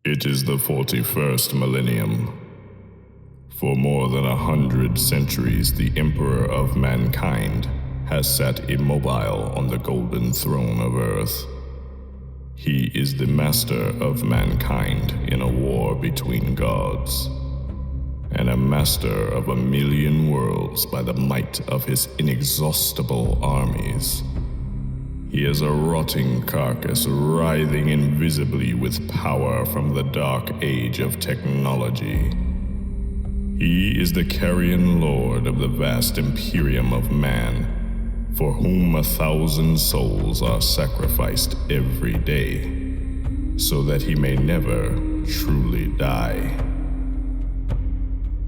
It is the 41st millennium. For more than 100 centuries, the Emperor of mankind has sat immobile on the golden throne of Earth. He is the master of mankind in a war between gods, and a master of 1,000,000 worlds by the might of his inexhaustible armies. He is a rotting carcass writhing invisibly with power from the dark age of technology. He is the carrion lord of the vast imperium of man, for whom 1,000 souls are sacrificed every day, so that he may never truly die.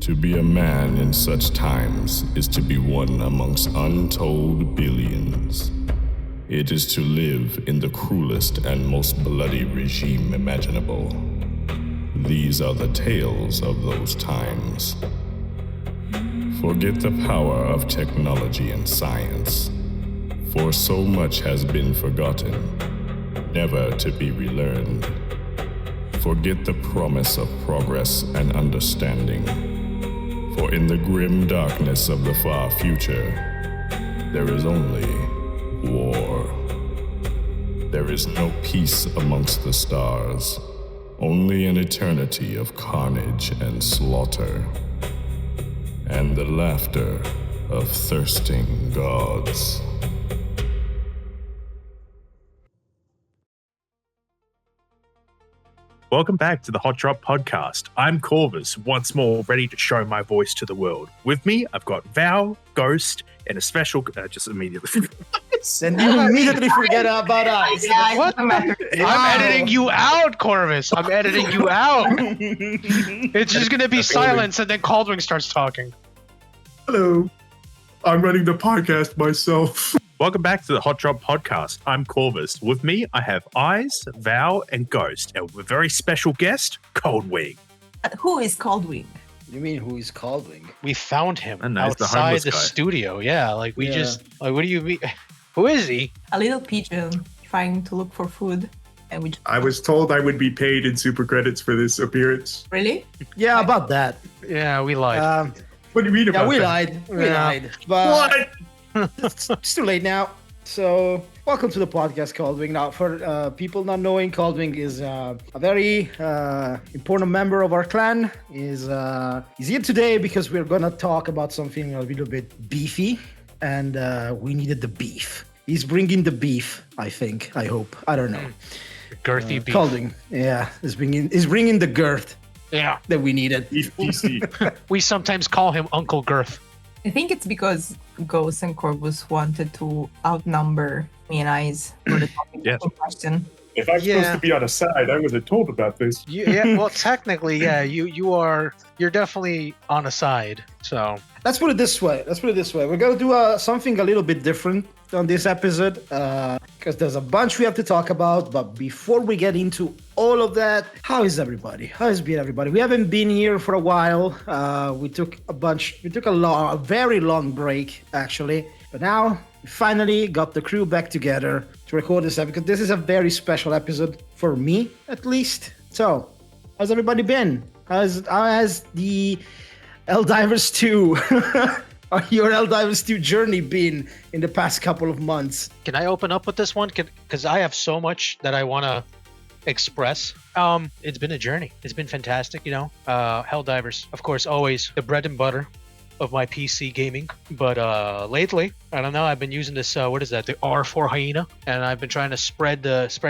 To be a man in such times is to be one amongst untold billions. It is to live in the cruelest and most bloody regime imaginable. These are the tales of those times. Forget the power of technology and science, for so much has been forgotten, never to be relearned. Forget the promise of progress and understanding, for in the grim darkness of the far future, there is only war. There is no peace amongst the stars, only an eternity of carnage and slaughter, and the laughter of thirsting gods. Welcome back to the Hotdrop podcast. I'm Corvus, once more ready to show my voice to the world. With me, I've got Val, Ghost, and a special... just immediately... And you immediately forget about us. What? I'm editing you out, Corvus. I'm editing you out. It's just going to be silence, and then Kaldwing starts talking. Hello. I'm running the podcast myself. Welcome back to the Hotdrop podcast. I'm Corvus. With me, I have Eyes, Val, and Ghost, and with a very special guest, Kaldwing. Who is Kaldwing? You mean who is Kaldwing? We found him Nice, outside the the studio. Yeah, like we just... Like, what do you mean? Who is he? A little pigeon trying to look for food. And we I was told I would be paid in super credits for this appearance. Really? Yeah, about that. Yeah, we lied. What do you mean about We that? lied. We Yeah. lied. But What? it's too late now. So, welcome to the podcast, Kaldwing. Now, for people not knowing, Kaldwing is a very important member of our clan. He's here today because we're gonna talk about something a little bit beefy, and we needed the beef. He's bringing the beef, I think. I hope. I don't know. Girthy beef. Kaldwing, yeah, is bringing the girth Yeah. that we needed. Beef PC. We sometimes call him Uncle Girth. I think it's because Ghost and Corvus wanted to outnumber me and Eyes for the topic Yes. in question. If I'm supposed to be on a side, I wasn't told about this. Yeah, well, technically, yeah, you're definitely on a side. So Let's put it this way. We're gonna do something a little bit different on this episode because there's a bunch we have to talk about. But before we get into all of that, how is everybody? How has been everybody? We haven't been here for a while. We took a very long break actually, but now we finally got the crew back together to record this episode because this is a very special episode for me, at least. So, how's everybody been? How has the Helldivers 2 or your Helldivers 2 journey been in the past couple of months? can I open up with this one? Because I have so much that I want to express. It's been a journey. It's been fantastic, you know. Helldivers, of course, always the bread and butter of my PC gaming. But lately, I don't know, I've been using this, what is that, the R4 hyena, and I've been trying to spread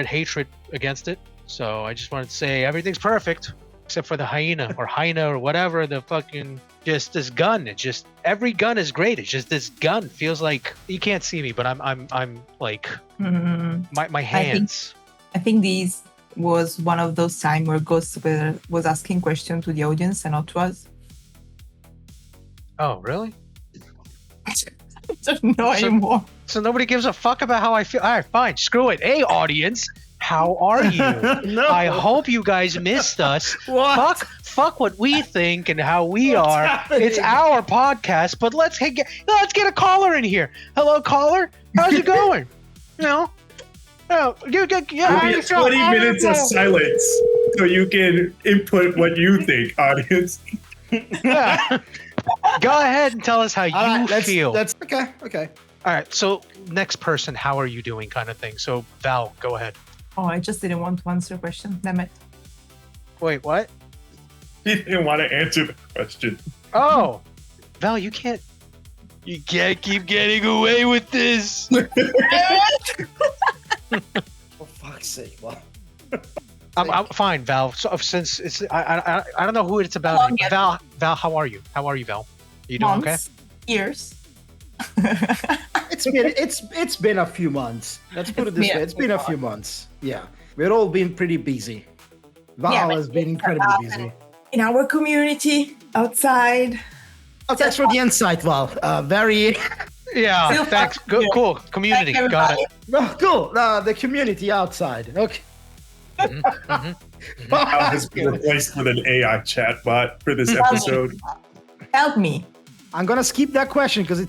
hatred against it. So I just wanted to say everything's perfect except for the hyena or whatever, the fucking, just this gun. It's just, every gun is great. It's just this gun feels like, you can't see me, but I'm like, my hands. I think this was one of those times where Ghost was asking questions to the audience and not to us. Oh, really? I don't know anymore. So nobody gives a fuck about how I feel. All right, fine. Screw it. Hey, audience. How are you? No. I hope you guys missed us. What? Fuck what we think and how we are. happening? It's our podcast, but let's get a caller in here. Hello, caller. How's it going? You know? Oh, It'll be 20 minutes of silence. so you can input what you think, audience. Yeah. Go ahead and tell us how you feel. That's okay. All right. So next person, how are you doing kind of thing. So Val, go ahead. Oh, I just didn't want to answer a question. Damn it. Wait, what? He didn't want to answer the question. Oh, Val, you can't keep getting away with this. For fuck's sake, well. I'm fine, Val. So since it's I don't know who it's about. Val, how are you? How are you, Val? You doing okay? Months, years. It's been a few months. Let's put it this way. It's been a few months. Yeah, we've all been pretty busy. Val has been incredibly busy. In our community, outside. Oh, thanks for the insight, Val. Very. Yeah, thanks. Cool. Community. Got it. Oh, cool. The community outside. Okay. Val has been replaced with an AI chatbot for this episode. Help me. I'm gonna skip that question because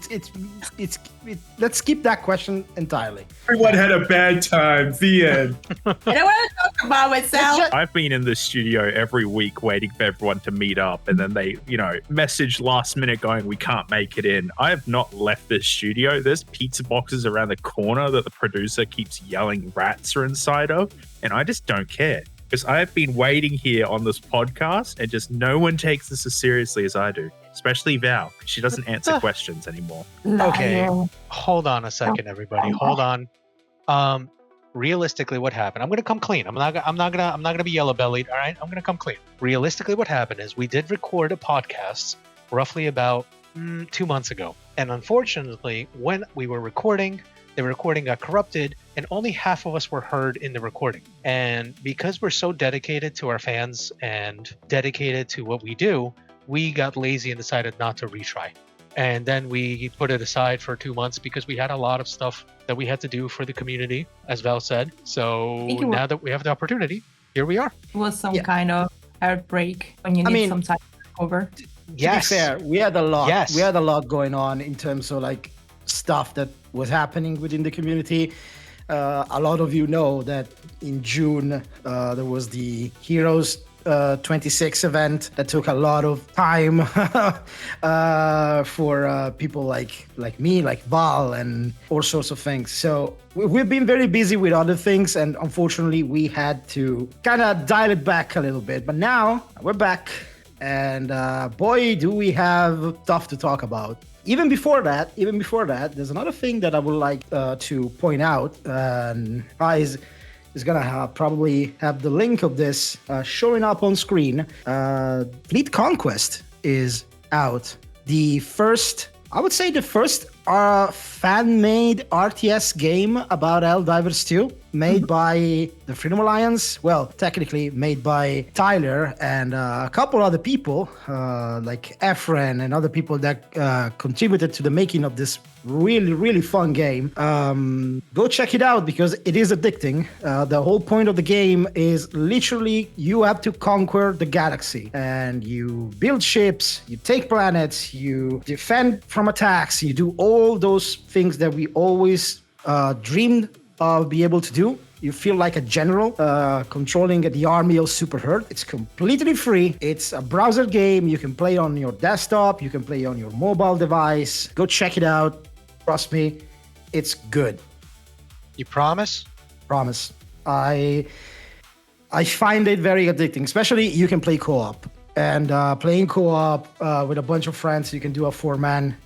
let's skip that question entirely. Everyone had a bad time. The end. I don't want to talk about myself. I've been in the studio every week waiting for everyone to meet up, and then they, message last minute going, we can't make it in. I have not left the studio. There's pizza boxes around the corner that the producer keeps yelling rats are inside of, and I just don't care. Because I've been waiting here on this podcast, and just no one takes this as seriously as I do. Especially Val. She doesn't answer questions anymore. Okay, hold on a second, everybody. Hold on. Realistically, what happened? I'm gonna come clean. I'm not gonna be yellow bellied. All right, I'm gonna come clean. Realistically, what happened is we did record a podcast roughly about 2 months ago, and unfortunately, when we were recording, the recording got corrupted, and only half of us were heard in the recording. And because we're so dedicated to our fans and dedicated to what we do, we got lazy and decided not to retry. And then we put it aside for 2 months because we had a lot of stuff that we had to do for the community, as Val said. So now that we have the opportunity, here we are. It was some kind of outbreak when you need some time to recover. Yes. To be fair, we had a lot. Yes. We had a lot going on in terms of stuff that was happening within the community. A lot of you know that in June there was the Heroes 26 event that took a lot of time for people like me, like Val, and all sorts of things. So we've been very busy with other things, and unfortunately we had to kind of dial it back a little bit. But now we're back, and boy, do we have stuff to talk about. Even before that, there's another thing that I would like to point out. Eyes is gonna probably have the link of this showing up on screen. Fleet Conquest is out. I would say the first fan-made RTS game about Helldivers 2, made by the Freedom Alliance. Well, technically made by Tyler and a couple other people, like Efren and other people that contributed to the making of this really, really fun game. Go check it out because it is addicting. The whole point of the game is literally you have to conquer the galaxy, and you build ships, you take planets, you defend from attacks, you do all those things that we always dreamed of being able to do. You feel like a general controlling the army of Super Herd. It's completely free. It's a browser game. You can play on your desktop. You can play on your mobile device. Go check it out. Trust me, it's good. You promise? Promise. I find it very addicting, especially you can play co-op. And playing co-op with a bunch of friends, you can do a 4-man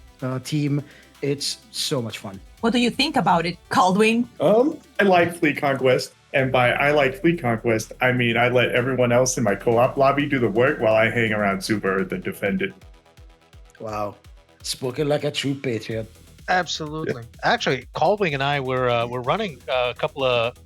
team. It's so much fun. What do you think about it, Kaldwing? I like Fleet Conquest. And by I like Fleet Conquest, I mean I let everyone else in my co-op lobby do the work while I hang around Super Earth and defend it. Wow. Spoken like a true patriot. Absolutely. Yeah. Actually, Kaldwing and I were running a couple of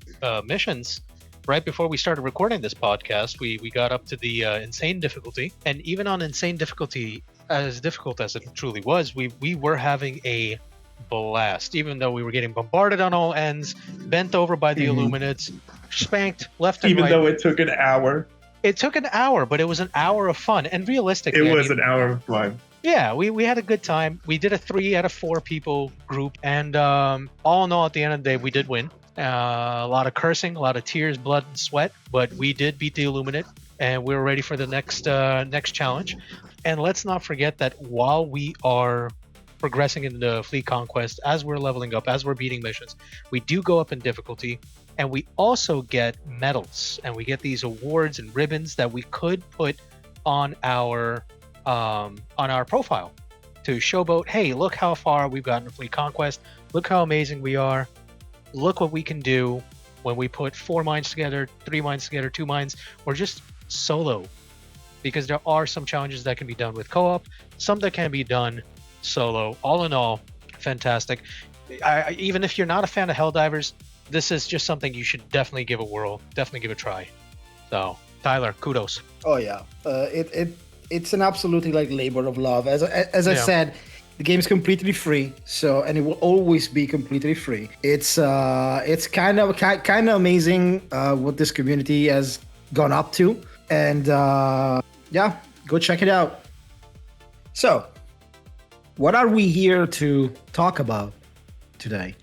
missions right before we started recording this podcast. We got up to the insane difficulty, and even on insane difficulty, as difficult as it truly was, we were having a blast. Even though we were getting bombarded on all ends, bent over by the Illuminates, spanked left and right. Even though it took an hour. It took an hour, but it was an hour of fun. And realistically, it was an hour of fun. Yeah, we had a good time. We did a 3 out of 4 people group, and all in all, at the end of the day, we did win. A lot of cursing, a lot of tears, blood, and sweat, but we did beat the Illuminate, and we're ready for the next challenge. And let's not forget that while we are progressing in the Fleet Conquest, as we're leveling up, as we're beating missions, we do go up in difficulty, and we also get medals, and we get these awards and ribbons that we could put on our profile to showboat, hey, look how far we've gotten in Fleet Conquest, look how amazing we are, look what we can do when we put 4 mines together, 3 mines together, 2 mines, or just solo. Because there are some challenges that can be done with co-op, some that can be done solo. All in all, fantastic. Even if you're not a fan of Helldivers, this is just something you should definitely give a whirl, definitely give a try. So, Tyler, kudos. Oh yeah, it's an absolutely like labor of love. As I said, the game is completely free, and it will always be completely free. It's kind of amazing what this community has gone up to, and yeah, go check it out. So, what are we here to talk about today?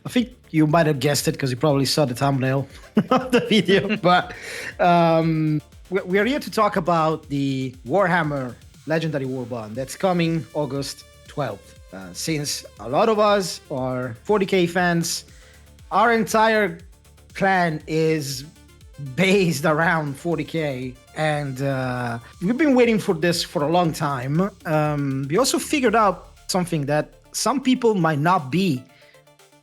I think you might have guessed it because you probably saw the thumbnail of the video, but we are here to talk about the Warhammer Legendary Warbond that's coming August 12th. Since a lot of us are 40k fans, our entire clan is based around 40k, and we've been waiting for this for a long time. We also figured out something that some people might not be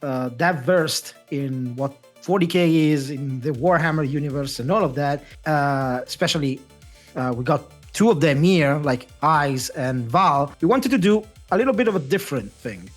that versed in what 40k is in the Warhammer universe and all of that. Especially, we got 2 of them here, like Eyes and Val. We wanted to do a little bit of a different thing.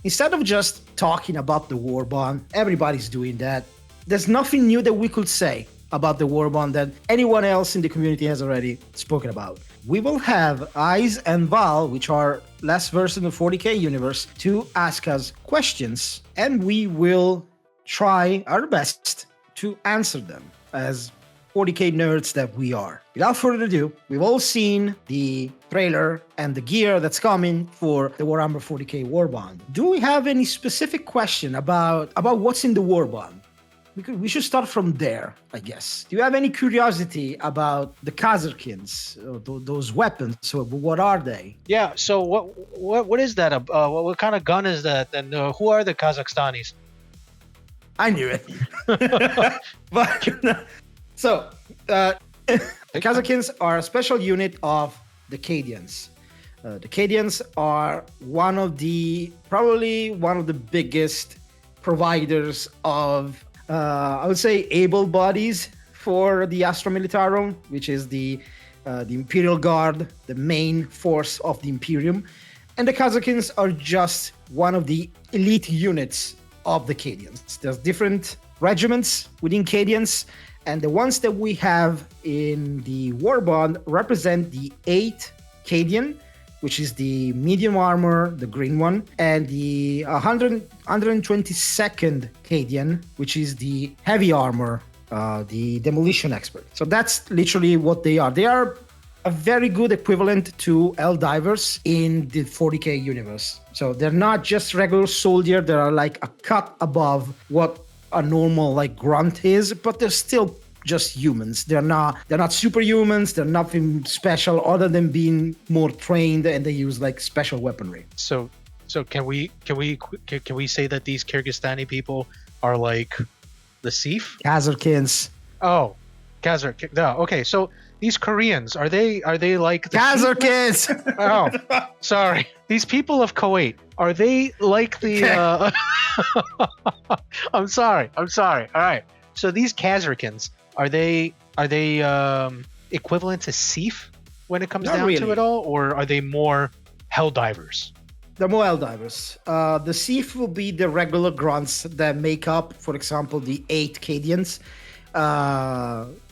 Instead of just talking about the Warbond, everybody's doing that. There's nothing new that we could say about the Warbond that anyone else in the community has already spoken about. We will have Eyes and Val, which are less versed in the 40k universe, to ask us questions, and we will try our best to answer them as 40k nerds that we are. Without further ado, we've all seen the trailer and the gear that's coming for the Warhammer 40k Warbond. Do we have any specific question about what's in the Warbond? We should start from there, I guess. Do you have any curiosity about the Kazarkins, those weapons? So what are they? Yeah. So what is that? What kind of gun is that? And who are the Kazakhstanis? I knew it. But so the Kazarkins are a special unit of the Cadians. The Cadians are probably one of the biggest providers of I would say able bodies for the Astra Militarum, which is the Imperial Guard, the main force of the Imperium. And the Kazarkins are just one of the elite units of the Cadians. There's different regiments within Cadians, and the ones that we have in the Warbond represent the 8th Cadian, which is the medium armor, the green one, and the 122nd Cadian, which is the heavy armor, the demolition expert. So that's literally what they are. They are a very good equivalent to Helldivers in the 40k universe. So they're not just regular soldier, they are like a cut above what a normal like grunt is, but they're still just humans. They're not superhumans. They're nothing special other than being more trained, and they use like special weaponry. So can we say that these Kyrgyzstani people are like the Sif? Kazarkins. Oh, Kazark. No, okay. So these Koreans, are they like the Kazarkins? Oh, sorry. These people of Kuwait, are they like the? I'm sorry. All right. So these Kazarkins, are they equivalent to Sif when it comes Not down really. to it all, or are they more Helldivers? They're more Helldivers. The Sif will be the regular grunts that make up, for example, the 8 Cadians,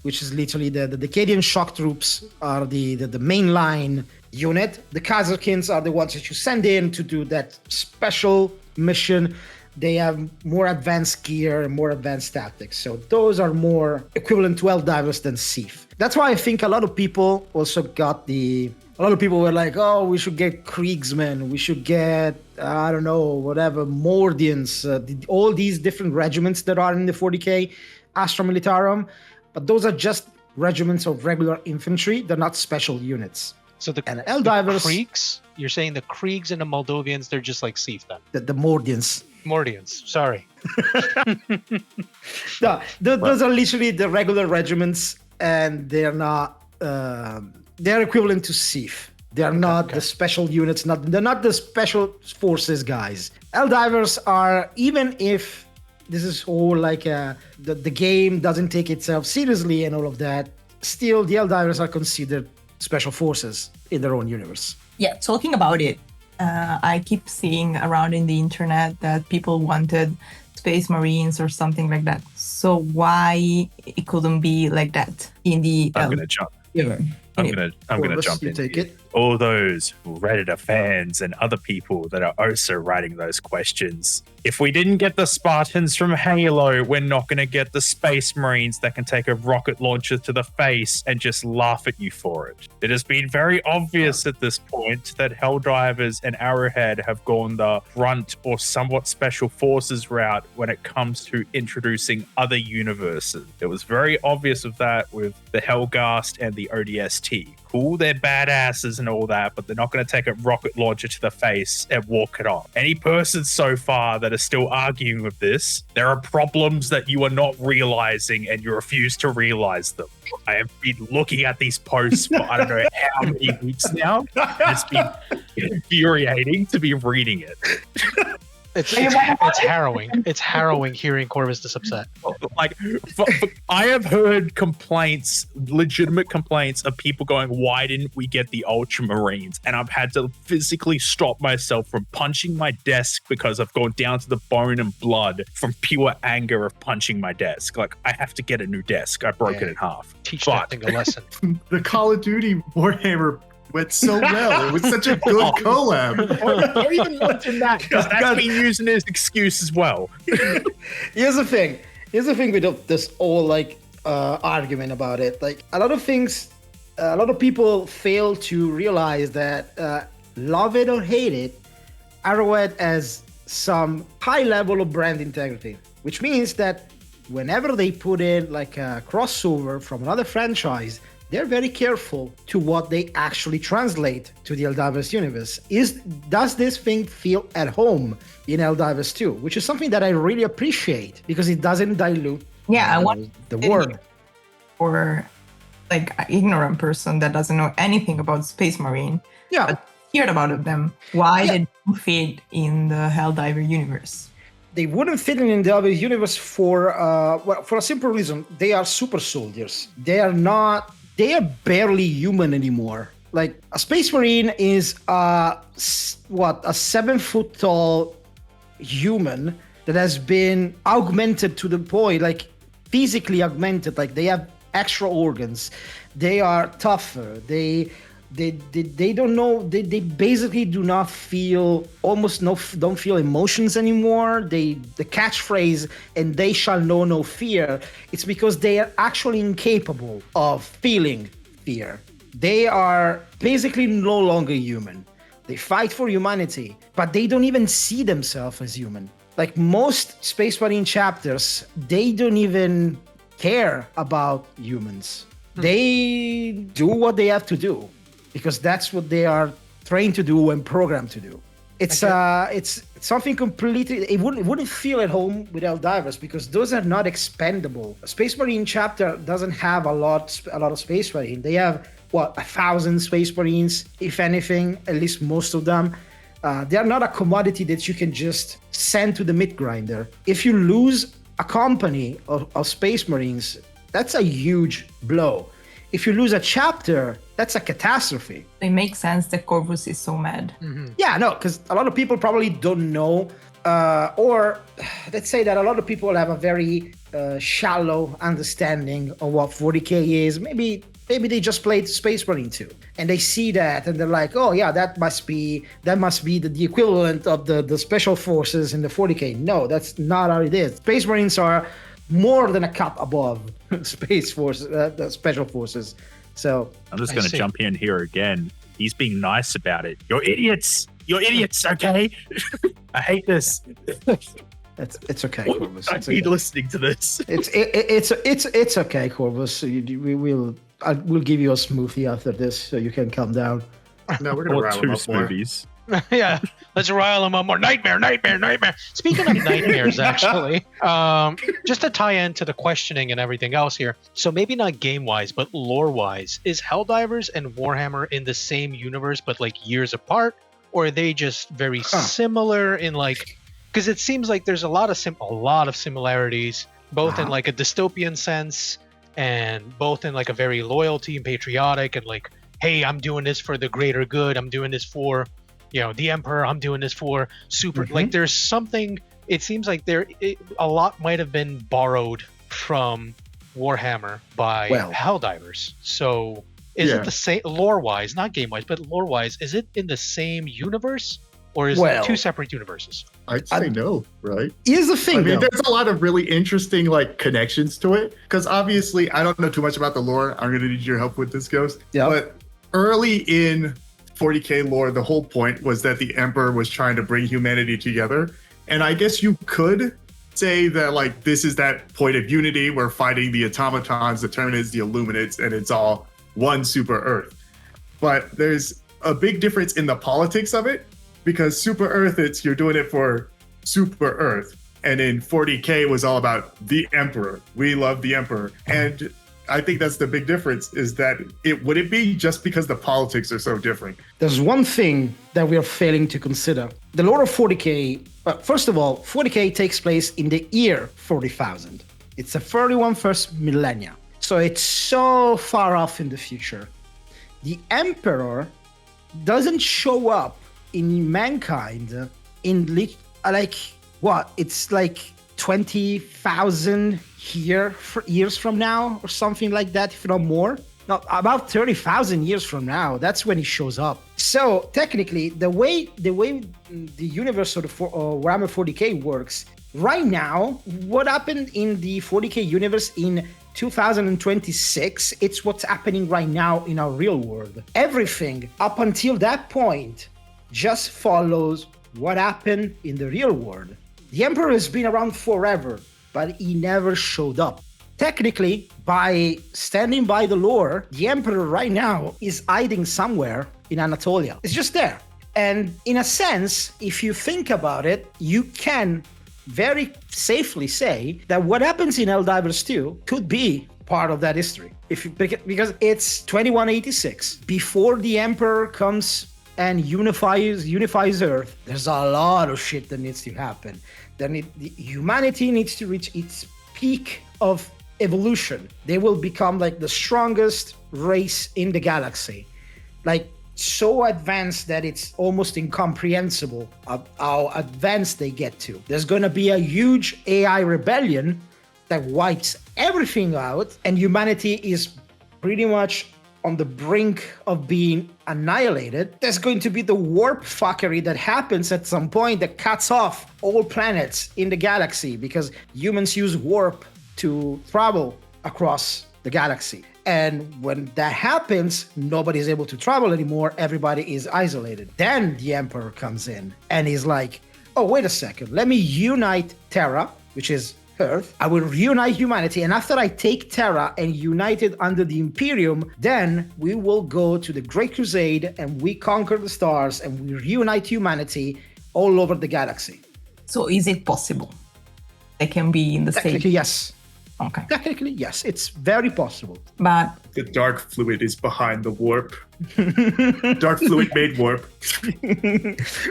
which is literally the Cadian shock troops are the main line unit. The Kazarkins are the ones that you send in to do that special mission. They have more advanced gear and more advanced tactics. So those are more equivalent to Helldivers than Sif. That's why I think a lot of people also got a lot of people were like, oh, we should get Kriegsmen, we should get, I don't know, whatever, Mordians, all these different regiments that are in the 40k Astra Militarum. But those are just regiments of regular infantry. They're not special units. So the Helldivers, Kriegs, you're saying the Kriegs and the Moldovians, they're just like Sith then? The Mordians. Mordians, sorry. No, those are literally the regular regiments, and they're not, they're equivalent to Sith. They're not the special units, they're not the special forces guys. Helldivers are, even if this is all like the game doesn't take itself seriously and all of that, still the Helldivers are considered special forces in their own universe. Yeah, talking about it, I keep seeing around in the internet that people wanted Space Marines or something like that. So why it couldn't be like that in the? I'm gonna jump. I'm gonna jump in. Take it. All those Redditor fans and other people that are also writing those questions. If we didn't get the Spartans from Halo, we're not going to get the Space Marines that can take a rocket launcher to the face and just laugh at you for it. It has been very obvious at this point that Helldivers and Arrowhead have gone the grunt or somewhat special forces route when it comes to introducing other universes. It was very obvious of that with the Hellgast and the ODST. Cool, they're badasses and all that, but they're not going to take a rocket launcher to the face and walk it off. Any person so far that is still arguing with this, there are problems that you are not realizing and you refuse to realize them. I have been looking at these posts for I don't know how many weeks now. It's been infuriating to be reading it. It's harrowing. It's harrowing hearing Corvus this upset. Like, I have heard complaints, legitimate complaints of people going, why didn't we get the Ultramarines? And I've had to physically stop myself from punching my desk because I've gone down to the bone and blood from pure anger of punching my desk. Like, I have to get a new desk. I broke it in half. Teach that thing a lesson. The Call of Duty Warhammer went so well. It was such a good collab. Or even more than that, because that's been using as excuse as well. Here's the thing with this whole argument about it. Like, a lot of people fail to realize that love it or hate it, Arrowhead has some high level of brand integrity, which means that whenever they put in like a crossover from another franchise, they're very careful to what they actually translate to the Helldivers universe. Does this thing feel at home in Helldivers 2? Which is something that I really appreciate because it doesn't dilute I want the word. For like an ignorant person that doesn't know anything about Space Marine, but heard about them, why they don't fit in the Helldiver universe? They wouldn't fit in the Helldivers universe for a simple reason. They are super soldiers. They are barely human anymore. Like, a Space Marine is a 7 foot tall human that has been augmented to the point, like physically augmented. Like, they have extra organs. They are tougher. They don't know. They basically do not feel, don't feel emotions anymore. The catchphrase, and they shall know no fear, it's because they are actually incapable of feeling fear. They are basically no longer human. They fight for humanity, but they don't even see themselves as human. Like, most Space Marine chapters, they don't even care about humans. They do what they have to do, because that's what they are trained to do and programmed to do. It's something completely. It wouldn't feel at home with Helldivers because those are not expendable. A Space Marine chapter doesn't have a lot of Space Marine. They have 1,000 Space Marines, if anything, at least most of them. They are not a commodity that you can just send to the meat grinder. If you lose a company of Space Marines, that's a huge blow. If you lose a chapter, that's a catastrophe. It makes sense that Corvus is so mad. Mm-hmm. Yeah, no, because a lot of people probably don't know, or let's say that a lot of people have a very shallow understanding of what 40k is. Maybe they just played Space Marine 2, and they see that, and they're like, oh yeah, that must be the equivalent of the special forces in the 40k. No, that's not how it is. Space Marines are more than a cut above Space Force, Special Forces. So I'm just going to jump in here again. He's being nice about it. You're idiots. You're idiots, okay? I hate this. It's okay, Corvus. I need listening to this. It's okay, Corvus. We'll give you a smoothie after this so you can calm down. No, we're gonna Or rile two him up more. smoothies. Yeah, let's rile them up more. Nightmare. Speaking of nightmares, actually, just to tie into the questioning and everything else here. So maybe not game-wise, but lore-wise, is Helldivers and Warhammer in the same universe, but like years apart, or are they just very similar in like? Because it seems like there's a lot of similarities, both in like a dystopian sense, and both in like a very loyalty and patriotic, and like, hey, I'm doing this for the greater good. I'm doing this for, the Emperor. I'm doing this for super. Like, there's something. It seems like a lot might have been borrowed from Warhammer by Helldivers. So is it the same lore-wise, not game-wise, but lore-wise? Is it in the same universe? Or is it two separate universes? I'd say no, right? Here's the thing, there's a lot of really interesting connections to it. Because obviously, I don't know too much about the lore. I'm going to need your help with this, Ghost. Yeah. But early in 40K lore, the whole point was that the Emperor was trying to bring humanity together. And I guess you could say that this is that point of unity. We're fighting the automatons, the Terminids, the Illuminates, and it's all one super Earth. But there's a big difference in the politics of it. Because Super Earth, you're doing it for Super Earth. And in 40K was all about the Emperor. We love the Emperor. And I think that's the big difference, is that would it be just because the politics are so different? There's one thing that we are failing to consider. The lore of 40K, first of all, 40K takes place in the year 40,000. It's the 31st millennia. So it's so far off in the future. The Emperor doesn't show up in mankind in it's like 20,000 years from now or something like that, if not more. No, about 30,000 years from now, that's when he shows up. So technically, the way the universe of Warhammer 40K works right now, what happened in the 40K universe in 2026, it's what's happening right now in our real world. Everything up until that point just follows what happened in the real world. The Emperor has been around forever, but he never showed up. Technically, by standing by the lore, the Emperor right now is hiding somewhere in Anatolia. It's just there. And in a sense, if you think about it, you can very safely say that what happens in Helldivers 2 could be part of that history. Because it's 2186. Before the Emperor comes and unifies Earth, there's a lot of shit that needs to happen. Humanity needs to reach its peak of evolution. They will become the strongest race in the galaxy. So advanced that it's almost incomprehensible of how advanced they get to. There's going to be a huge AI rebellion that wipes everything out, and humanity is pretty much on the brink of being annihilated. There's going to be the warp fuckery that happens at some point that cuts off all planets in the galaxy because humans use warp to travel across the galaxy. And when that happens, nobody's able to travel anymore. Everybody is isolated. Then the Emperor comes in and he's like, oh, wait a second. Let me unite Terra, which is Earth. I will reunite humanity. And after I take Terra and unite it under the Imperium, then we will go to the Great Crusade and we conquer the stars and we reunite humanity all over the galaxy. So is it possible? They can be in the same... Technically, yes. Okay. Technically, yes. It's very possible. But The dark fluid is behind the warp. Dark fluid made warp.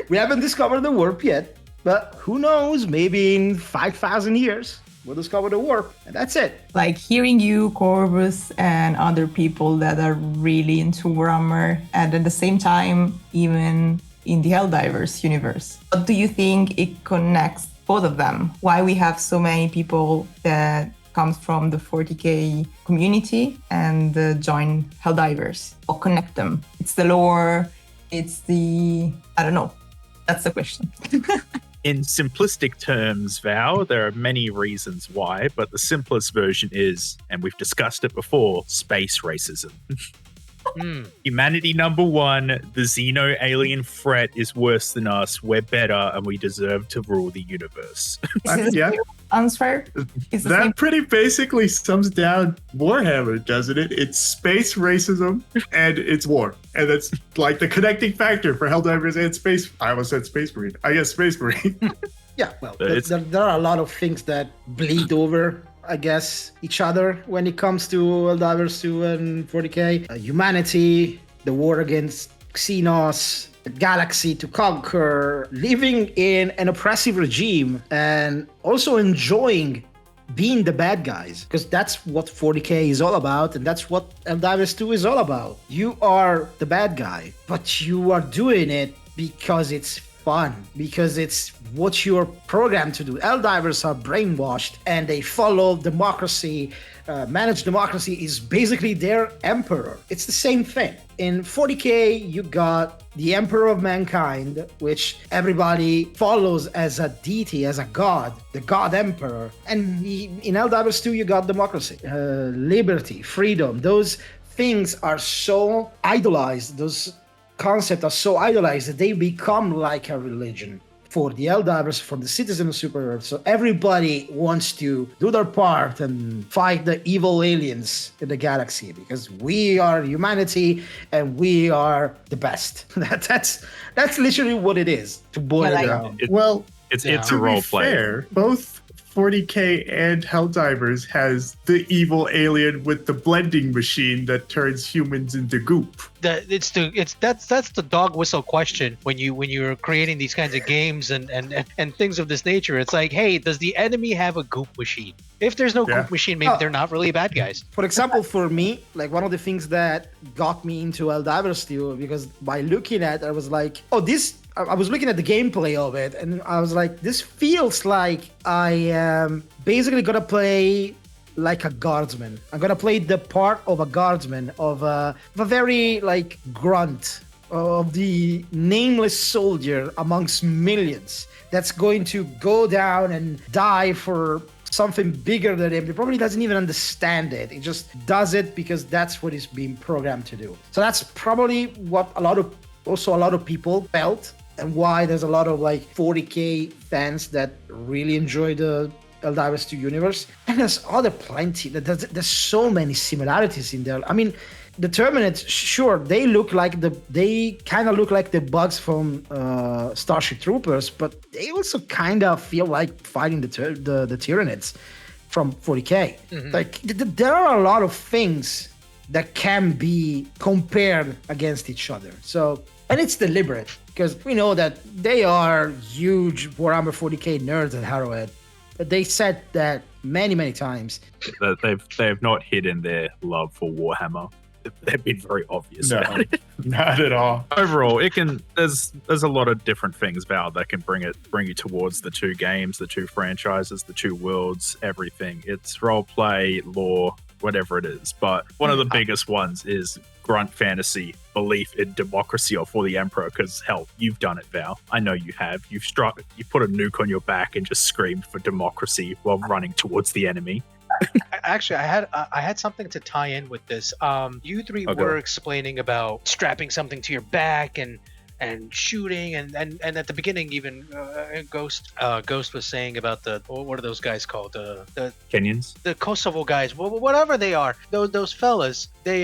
We haven't discovered the warp yet, but who knows? Maybe in 5,000 years, we'll discover the warp, and that's it. hearing you, Corvus, and other people that are really into Warhammer, and at the same time, even in the Helldivers universe, what do you think it connects both of them? Why we have so many people that comes from the 40K community and join Helldivers, or connect them? It's the lore, it's the... I don't know. That's the question. In simplistic terms, Val, there are many reasons why, but the simplest version is, and we've discussed it before, space racism. Humanity number one, the xeno-alien threat is worse than us. We're better and we deserve to rule the universe. Yeah. Answer. It's the That same. pretty basically sums down Warhammer, doesn't it? It's space racism and it's war. And that's like the connecting factor for Helldivers and Space. I almost said Space Marine. I guess Space Marine. Yeah, well, It's- there are a lot of things that bleed over, I guess, each other when it comes to Helldivers 2 and 40k. Humanity, the war against Xenos, the galaxy to conquer, living in an oppressive regime, and also enjoying being the bad guys, because that's what 40k is all about, and that's what Helldivers 2 is all about. You are the bad guy, but you are doing it because it's fun, because it's what you're programmed to do. Helldivers are brainwashed and they follow democracy. Managed democracy is basically their emperor. It's the same thing. In 40k, you got the Emperor of Mankind, which everybody follows as a deity, as a god, the God Emperor. And in Helldivers 2, you got democracy, liberty, freedom. Those things are so idolized. Those concepts are so idolized that they become like a religion for the Helldivers, for the citizens of Super-Earth. So everybody wants to do their part and fight the evil aliens in the galaxy, because we are humanity and we are the best. That's literally what it is, to boil Yeah, it like- down. Well, It's Yeah. a to role be play. fair, both 40k and Helldivers has the evil alien with the blending machine that turns humans into goop. That's the dog whistle question when you're creating these kinds of games and things of this nature. It's like, hey, does the enemy have a goop machine? If there's no Yeah. goop machine, maybe they're not really bad guys. For example, for me, like one of the things that got me into Helldivers 2, because by looking at it, I was like, oh, I was looking at the gameplay of it, and I was like, this feels like I am basically gonna play like a guardsman. I'm gonna play the part of a guardsman, of a very like grunt, of the nameless soldier amongst millions that's going to go down and die for something bigger than him. He probably doesn't even understand it. He just does it because that's what he's being programmed to do. So that's probably what a lot of people felt, and why there's a lot of like 40k fans that really enjoy the Helldivers 2 universe. And there's plenty. There's so many similarities in there. I mean, the Terminates, sure, they kind of look like the bugs from Starship Troopers, but they also kind of feel like fighting the Tyranids from 40k. Mm-hmm. Like there are a lot of things that can be compared against each other. So, and it's deliberate, because we know that they are huge Warhammer 40k nerds at Arrowhead. But they said that many times. That they've not hidden their love for Warhammer. They've been very obvious about it. Not at all. Overall, there's a lot of different things, Val, that can bring you towards the two games, the two franchises, the two worlds, everything. It's role play, lore, whatever it is. But one of the biggest ones is grunt fantasy, belief in democracy or for the Emperor, because hell, you've done it, Val. I know you have. You put a nuke on your back and just screamed for democracy while running towards the enemy. Actually, I had something to tie in with this. You three were explaining about strapping something to your back and shooting and at the beginning even Ghost was saying about what are those guys called, the Kenyans? the Kosovo guys, whatever they are, those fellas, they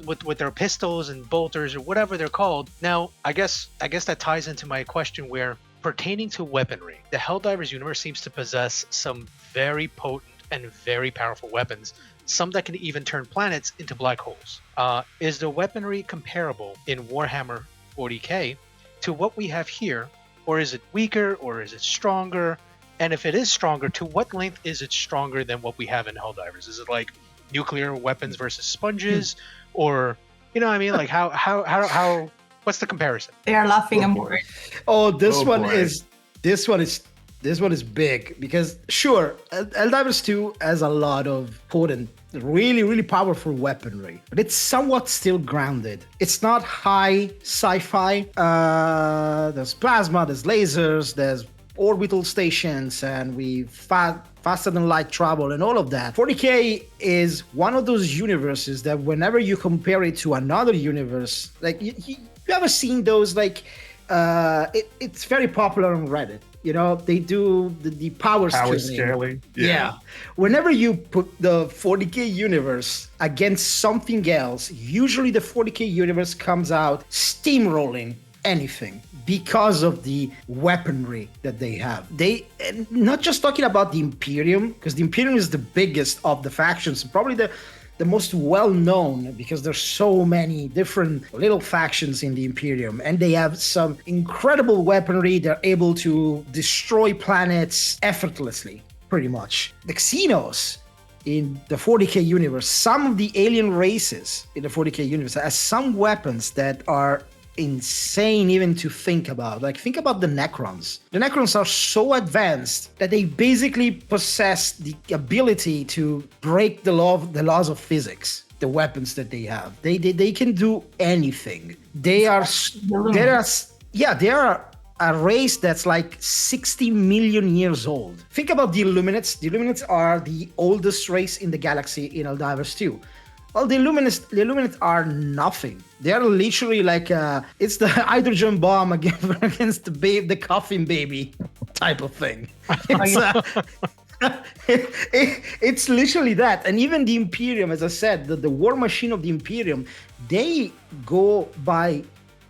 with their pistols and bolters or whatever they're called. Now I guess that ties into my question, where pertaining to weaponry, the Helldivers universe seems to possess some very potent and very powerful weapons, some that can even turn planets into black holes. Is the weaponry comparable in Warhammer 40k to what we have here, or is it weaker, or is it stronger? And if it is stronger, to what length is it stronger than what we have in Helldivers? Is it like nuclear weapons versus sponges, or what I mean? Like how what's the comparison? They are laughing and bored. Oh, this Oh, one boy. is big, because sure, Helldivers 2 has a lot of potent, really powerful weaponry, but it's somewhat still grounded. It's not high sci-fi. There's plasma, there's lasers, there's orbital stations and we faster than light travel and all of that. 40K is one of those universes that whenever you compare it to another universe, like you ever seen those, like it's very popular on Reddit. You know, they do the power scaling. Yeah. Whenever you put the 40K universe against something else, usually the 40K universe comes out steamrolling anything because of the weaponry that they have. They, not just talking about the Imperium, because the Imperium is the biggest of the factions, probably the most well-known, because there's so many different little factions in the Imperium, and they have some incredible weaponry. They're able to destroy planets effortlessly, pretty much. The Xenos in the 40K universe, some of the alien races in the 40K universe have some weapons that are insane even to think about. Like, think about the Necrons. The Necrons are so advanced that they basically possess the ability to break the laws of physics. The weapons that they have, they can do anything. They are a race that's like 60 million years old. Think about the Illuminates. The Illuminates are the oldest race in the galaxy in Helldivers 2. Well, the Illuminates are nothing. They're literally like it's the hydrogen bomb against the coffin baby type of thing. It's literally that. And even the Imperium, as I said, the war machine of the Imperium, they go by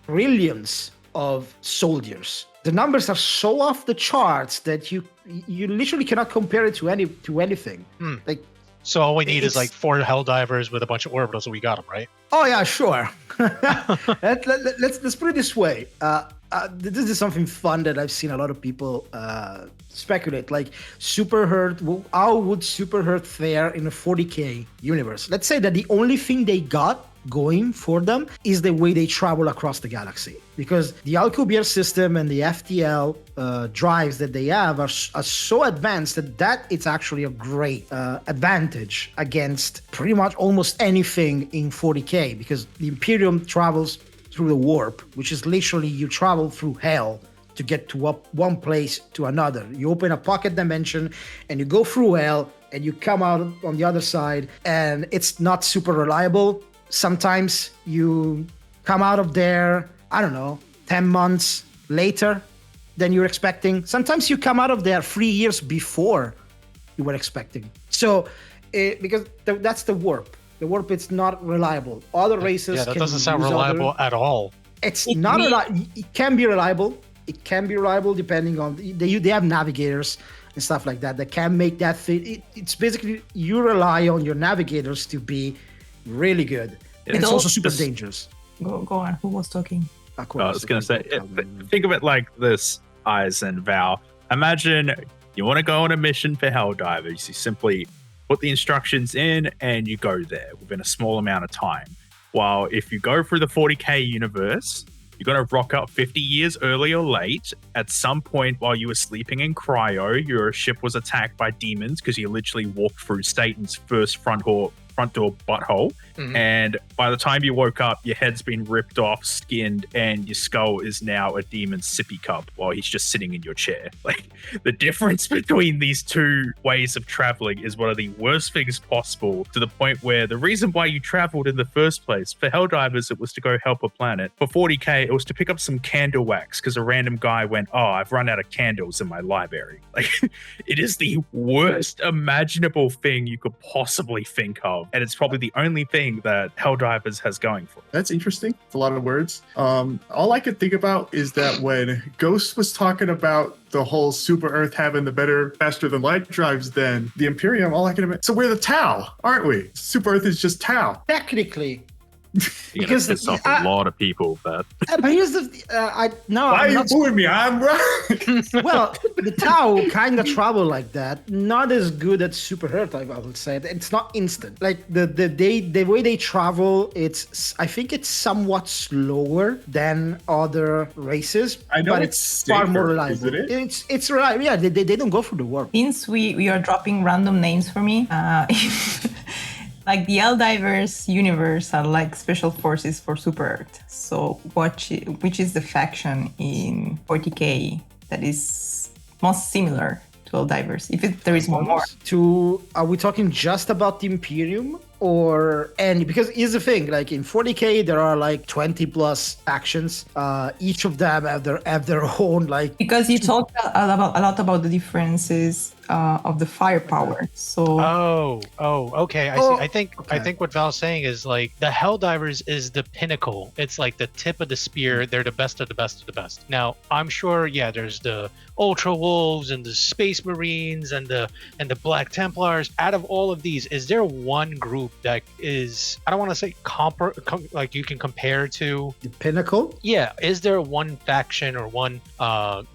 trillions of soldiers. The numbers are so off the charts that you literally cannot compare it to anything. Like. So all we need is like 4 Helldivers with a bunch of orbitals, and we got them, right? Oh yeah, sure. Let's put it this way. This is something fun that I've seen a lot of people speculate. Like Super Herd, how would Super Herd fare in a 40K universe? Let's say that the only thing they got going for them is the way they travel across the galaxy, because the Alcubierre system and the FTL drives that they have are so advanced that it's actually a great advantage against pretty much almost anything in 40K, because the Imperium travels through the warp, which is literally you travel through hell to get to one place to another. You open a pocket dimension and you go through hell and you come out on the other side, and it's not super reliable. Sometimes you come out of there, I don't know, 10 months later than you're expecting. Sometimes you come out of there 3 years before you were expecting. So, because that's the warp. The warp, it's not reliable. Other races that doesn't sound reliable at all. It's not reliable. It can be reliable. It can be reliable depending on... They have navigators and stuff like that can make that fit. It's basically, you rely on your navigators to be really good. It's also super dangerous. Go on. Who was talking? I was going to say, think of it like this, Eyes and Val. Imagine you want to go on a mission for Helldivers. You simply put the instructions in and you go there within a small amount of time. While if you go through the 40K universe, you're going to rock up 50 years early or late. At some point while you were sleeping in cryo, your ship was attacked by demons because you literally walked through Satan's first front door butthole. Mm-hmm. And by the time you woke up, your head's been ripped off, skinned, and your skull is now a demon's sippy cup while he's just sitting in your chair. Like, the difference between these two ways of traveling is one of the worst things possible, to the point where the reason why you traveled in the first place, for Helldivers, it was to go help a planet. For 40K, it was to pick up some candle wax because a random guy went, I've run out of candles in my library. Like, it is the worst imaginable thing you could possibly think of. And it's probably the only thing that Helldivers has going for it. That's interesting. It's a lot of words. All I could think about is that when Ghost was talking about the whole Super Earth having the better, faster than light drives than the Imperium, all I can imagine. So we're the Tau, aren't we? Super Earth is just Tau. Technically. Because piss off a lot of people, but here's the why are you booing me? I'm right. Well, the Tau kind of travel like that. Not as good as Super Earth, I would say. It's not instant. Like the way they travel, I think it's somewhat slower than other races. I know, but it's far safer, more reliable. Isn't it? It's reliable. Yeah, they don't go through the warp. Since we are dropping random names for me, like the Helldivers universe are like special forces for Super Earth. So which is the faction in 40K that is most similar to Helldivers? If there is one more. Are we talking just about the Imperium or any? Because here's the thing, like in 40k there are like 20 plus factions. Each of them have their own like. Because you talked a lot about the differences of the firepower. So Okay. I see. I think what Val's saying is like the Helldivers is the pinnacle. It's like the tip of the spear. They're the best of the best of the best. Now I'm sure, there's the Ultra Wolves and the Space Marines and the Black Templars. Out of all of these, is there one group that is, I don't want to say like you can compare to the pinnacle? Yeah. Is there one faction or one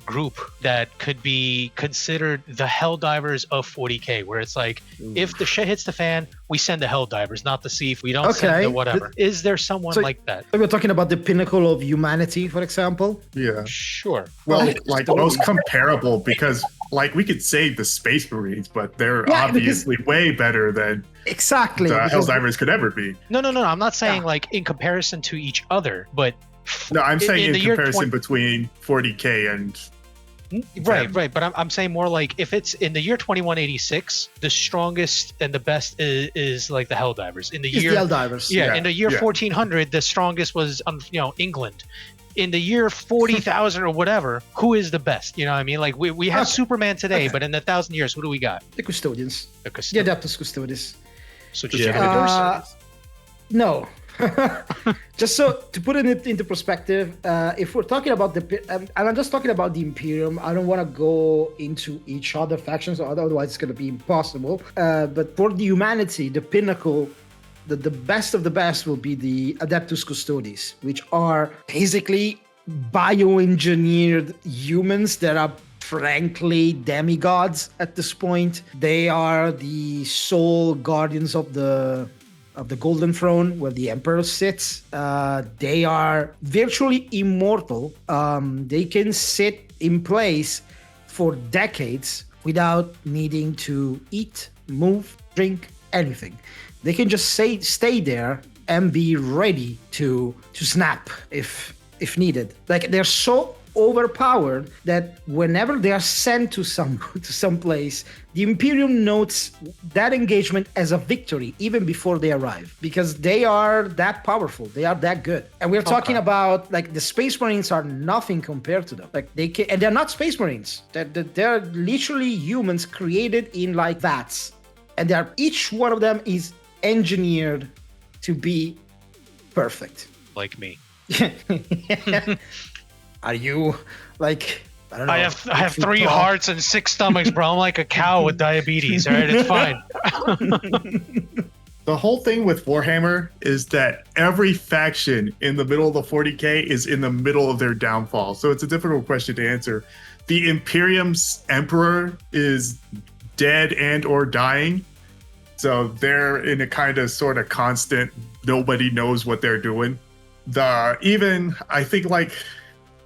group that could be considered the Helldivers of 40k, where it's like, if the shit hits the fan, we send the Helldivers, not to see if we don't send the whatever. Is there someone like that? We're talking about the pinnacle of humanity, for example. Yeah. Sure. Well, like the most comparable, because like we could save the Space Marines, but they're obviously way better than the Helldivers could ever be. No. I'm not saying like in comparison to each other, but no, I'm saying in comparison between 40k and. Right. But I'm saying more like if it's in the year 2186, the strongest and the best is like the Helldivers. In the year Helldivers. In the year 1400, the strongest was England. In the year 40,000 or whatever, who is the best? You know what I mean? Like we have Superman today, but in 1,000 years, who do we got? The Custodians. The Adeptus Custodes. So no. Just so to put it into perspective, if we're talking about and I'm just talking about the Imperium, I don't want to go into each other factions, otherwise it's going to be impossible. But for the humanity, the pinnacle, the best of the best will be the Adeptus Custodes, which are basically bioengineered humans that are frankly demigods at this point. They are the sole guardians of the Golden Throne, where the Emperor sits. They are virtually immortal. They can sit in place for decades without needing to eat, move, drink, anything. They can just stay there and be ready to snap if needed. Like they're so overpowered that whenever they are sent to some place, the Imperium notes that engagement as a victory even before they arrive, because they are that powerful, they are that good. And we're talking about like the Space Marines are nothing compared to them. Like and they're not Space Marines. They're literally humans created in like vats, and each one of them is engineered to be perfect. Like me. Are you like? I don't know. I have 3 hearts and 6 stomachs, bro. I'm like a cow with diabetes. All right, it's fine. The whole thing with Warhammer is that every faction in the middle of the 40k is in the middle of their downfall. So it's a difficult question to answer. The Imperium's Emperor is dead and or dying. So they're in a kind of sort of constant, nobody knows what they're doing. I think like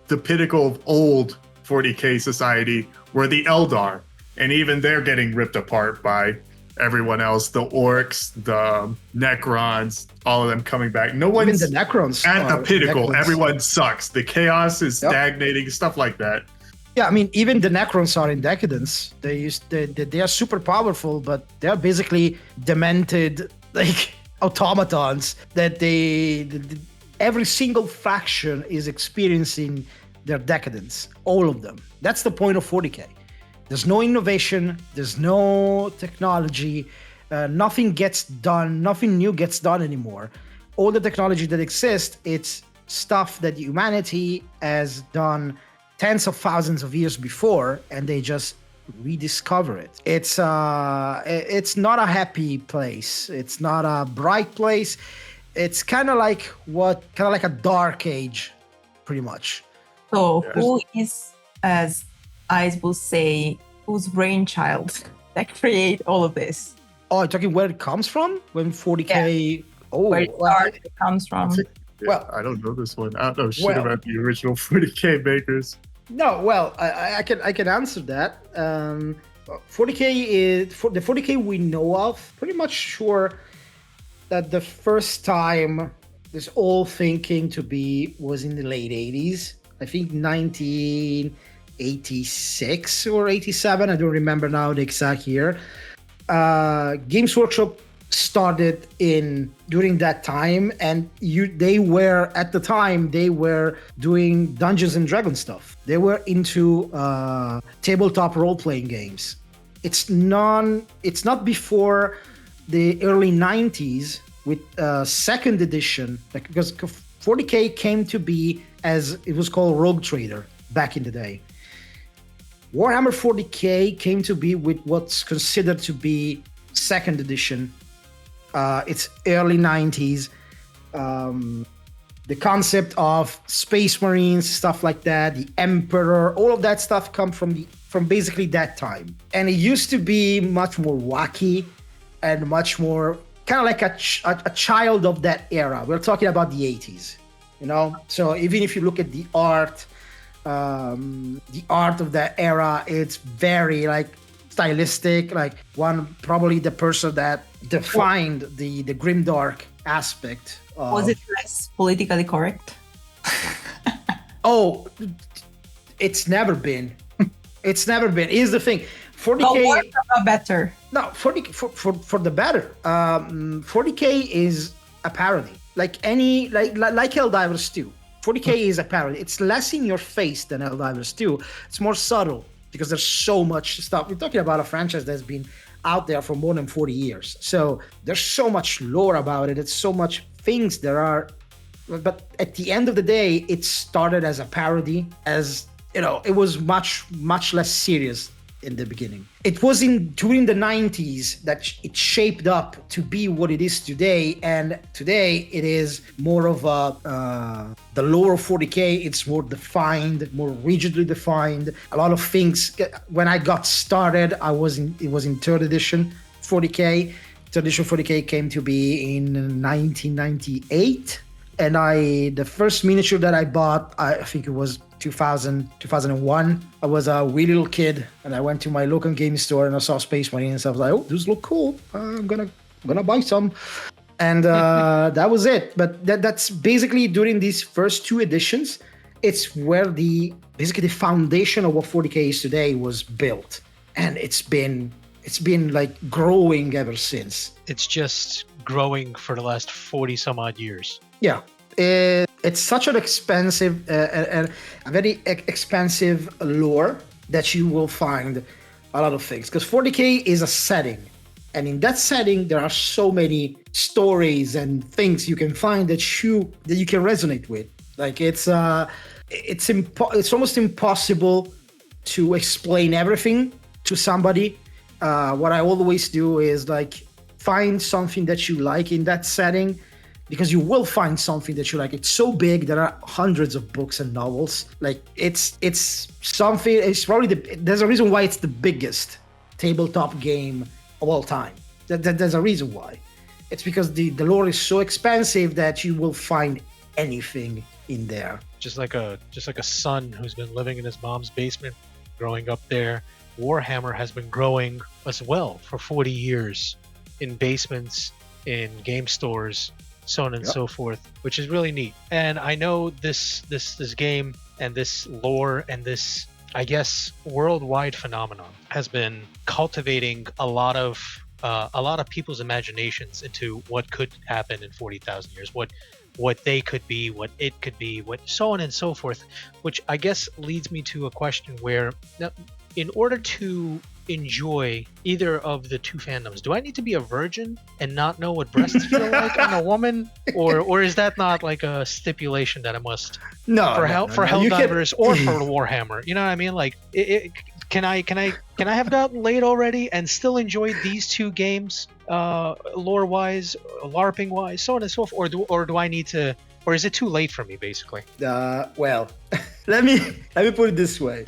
the pinnacle of old 40k society were the Eldar, and even they're getting ripped apart by everyone else. The Orcs, the Necrons, all of them coming back. No one's even the Necrons at the pinnacle. Everyone sucks. The chaos is stagnating, stuff like that. Yeah, I mean, even the Necrons are in decadence. They are super powerful, but they're basically demented, like automatons that every single faction is experiencing their decadence. All of them. That's the point of 40k. There's no innovation. There's no technology. Nothing gets done. Nothing new gets done anymore. All the technology that exists, it's stuff that humanity has done tens of thousands of years before, and they just rediscover it. It's not a happy place. It's not a bright place. It's kind of like a dark age, pretty much. So who is, as Eyes will say, whose brainchild that create all of this? Oh, you're talking where it comes from? When 40k? Yeah. Oh, where it comes from? Well, I don't know this one. I don't know shit about the original 40k makers. No, well, I can answer that. 40k is for the 40k we know of. Pretty much sure that the first time this whole thing came to be was in the late 80s. I think 1980 86 or 87. I don't remember now the exact year. Games Workshop started during that time, and they were doing Dungeons and Dragons stuff. They were into tabletop role-playing games. It's not before the early 90s with second edition, because 40K came to be as it was called Rogue Trader back in the day. Warhammer 40K came to be with what's considered to be second edition. It's early 90s. The concept of Space Marines, stuff like that, the Emperor, all of that stuff come from basically that time. And it used to be much more wacky and much more kind of like a child of that era. We're talking about the 80s, you know? So even if you look at the art of that era, it's very like stylistic, like probably the person that defined the grimdark aspect. Was it less politically correct? Oh, it's never been. It's never been. Here's the thing. 40K. But worse or better? No, 40 for the better. 40K is a parody, like Helldivers 2. 40K is a parody. It's less in your face than Helldivers 2. It's more subtle because there's so much stuff. We're talking about a franchise that's been out there for more than 40 years. So there's so much lore about it. It's so much things there are. But at the end of the day, it started as a parody, as you know, it was much, much less serious in the beginning. It was during the 90s that it shaped up to be what it is today. And today it is more of the lore of 40K. It's more defined, more rigidly defined. A lot of things. When I got started, it was in third edition 40K. Third edition 40K came to be in 1998. And the first miniature that I bought, I think it was 2001. I was a wee little kid, and I went to my local game store and I saw Space Marines. I was like, "Oh, these look cool. I'm gonna buy some." And that was it. But that's basically during these first two editions. It's where basically the foundation of what 40K is today was built, and it's been like growing ever since. It's just growing for the last 40 some odd years. Yeah, it's such an expensive, a very expensive lore that you will find a lot of things. Because 40K is a setting, and in that setting there are so many stories and things you can find that you can resonate with. Like it's almost impossible to explain everything to somebody. What I always do is like find something that you like in that setting, because you will find something that you like. It's so big, there are hundreds of books and novels. Like it's something. It's probably there's a reason why it's the biggest tabletop game of all time. There's a reason why. It's because the lore is so expensive that you will find anything in there. Just like a son who's been living in his mom's basement, growing up there. Warhammer has been growing as well for 40 years in basements, in game stores, so on and so forth, which is really neat. And I know this game and this lore and this, I guess, worldwide phenomenon has been cultivating a lot of people's imaginations into what could happen in 40,000 years, what they could be, what it could be, what so on and so forth, which I guess leads me to a question where, in order to enjoy either of the two fandoms, do I need to be a virgin and not know what breasts feel like on a woman, or is that not like a stipulation that I must for Helldivers or for Warhammer? You know what I mean? Like, can I have gotten laid already and still enjoy these two games, lore wise, LARPing wise, so on and so forth, or do I need to? Or is it too late for me, basically? Well, let me put it this way.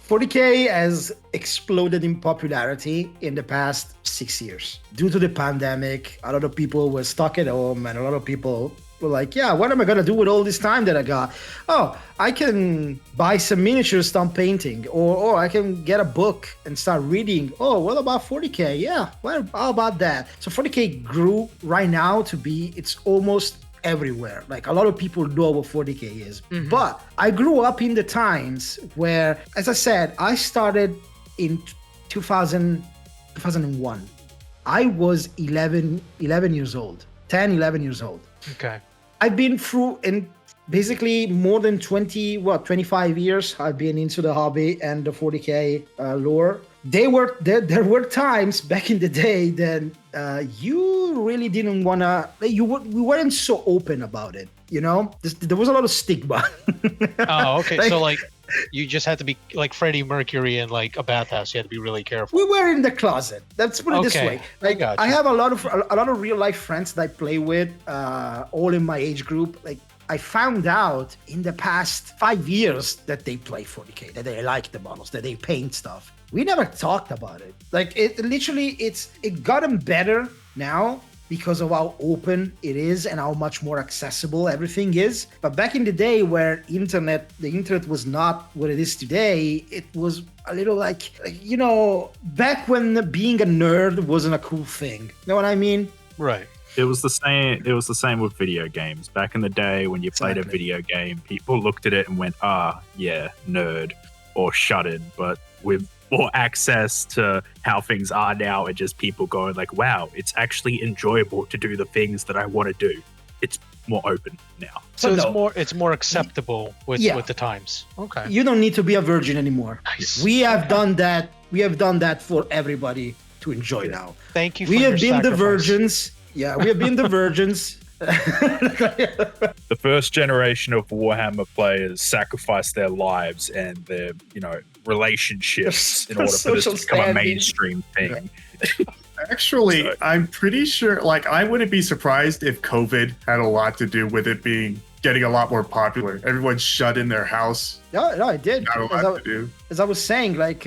40K has exploded in popularity in the past 6 years. Due to the pandemic, a lot of people were stuck at home, and a lot of people were like, yeah, what am I going to do with all this time that I got? Oh, I can buy some miniatures, start painting, or I can get a book and start reading. Oh, what about 40K? Yeah, how about that? So 40K grew right now to be, it's almost everywhere. Like a lot of people know what 40K is. Mhm. But I grew up in the times where, as I said, I started in 2001. I was 11 years old, 10, 11 years old. Okay. I've been through in basically more than 25 years. I've been into the hobby and the 40K lore. There were times back in the day that you really didn't want to, we weren't so open about it, you know? There was a lot of stigma. Oh, okay. So like you just had to be like Freddie Mercury in like a bathhouse. You had to be really careful. We were in the closet. Let's put it this Okay, way. I Like gotcha. I have a lot of real life friends that I play with, all in my age group. Like I found out in the past 5 years that they play 40K, that they like the models, that they paint stuff. We never talked about it. Like it literally, it gotten better now because of how open it is and how much more accessible everything is. But back in the day where the internet was not what it is today, it was a little like, you know, back when being a nerd wasn't a cool thing. You know what I mean? Right. It was the same. It was the same with video games. Back in the day, when you played a Exactly. video game, people looked at it and went, yeah, nerd, or shut it. But with more access to how things are now, and just people going like, wow, it's actually enjoyable to do the things that I want to do. It's more open now. So But it's more acceptable with the times. Okay. You don't need to be a virgin anymore. Nice. We have done that. We have done that for everybody to enjoy now. Thank you for We your have been the sacrifice. virgins. Yeah, we have been the virgins. The first generation of Warhammer players sacrificed their lives and their, relationships in Their order for this to social become a standing. mainstream thing. Actually, So- I'm pretty sure, like, I wouldn't be surprised if COVID had a lot to do with it getting a lot more popular. Everyone's shut in their house, No, I did. not a lot to do. As I was saying, like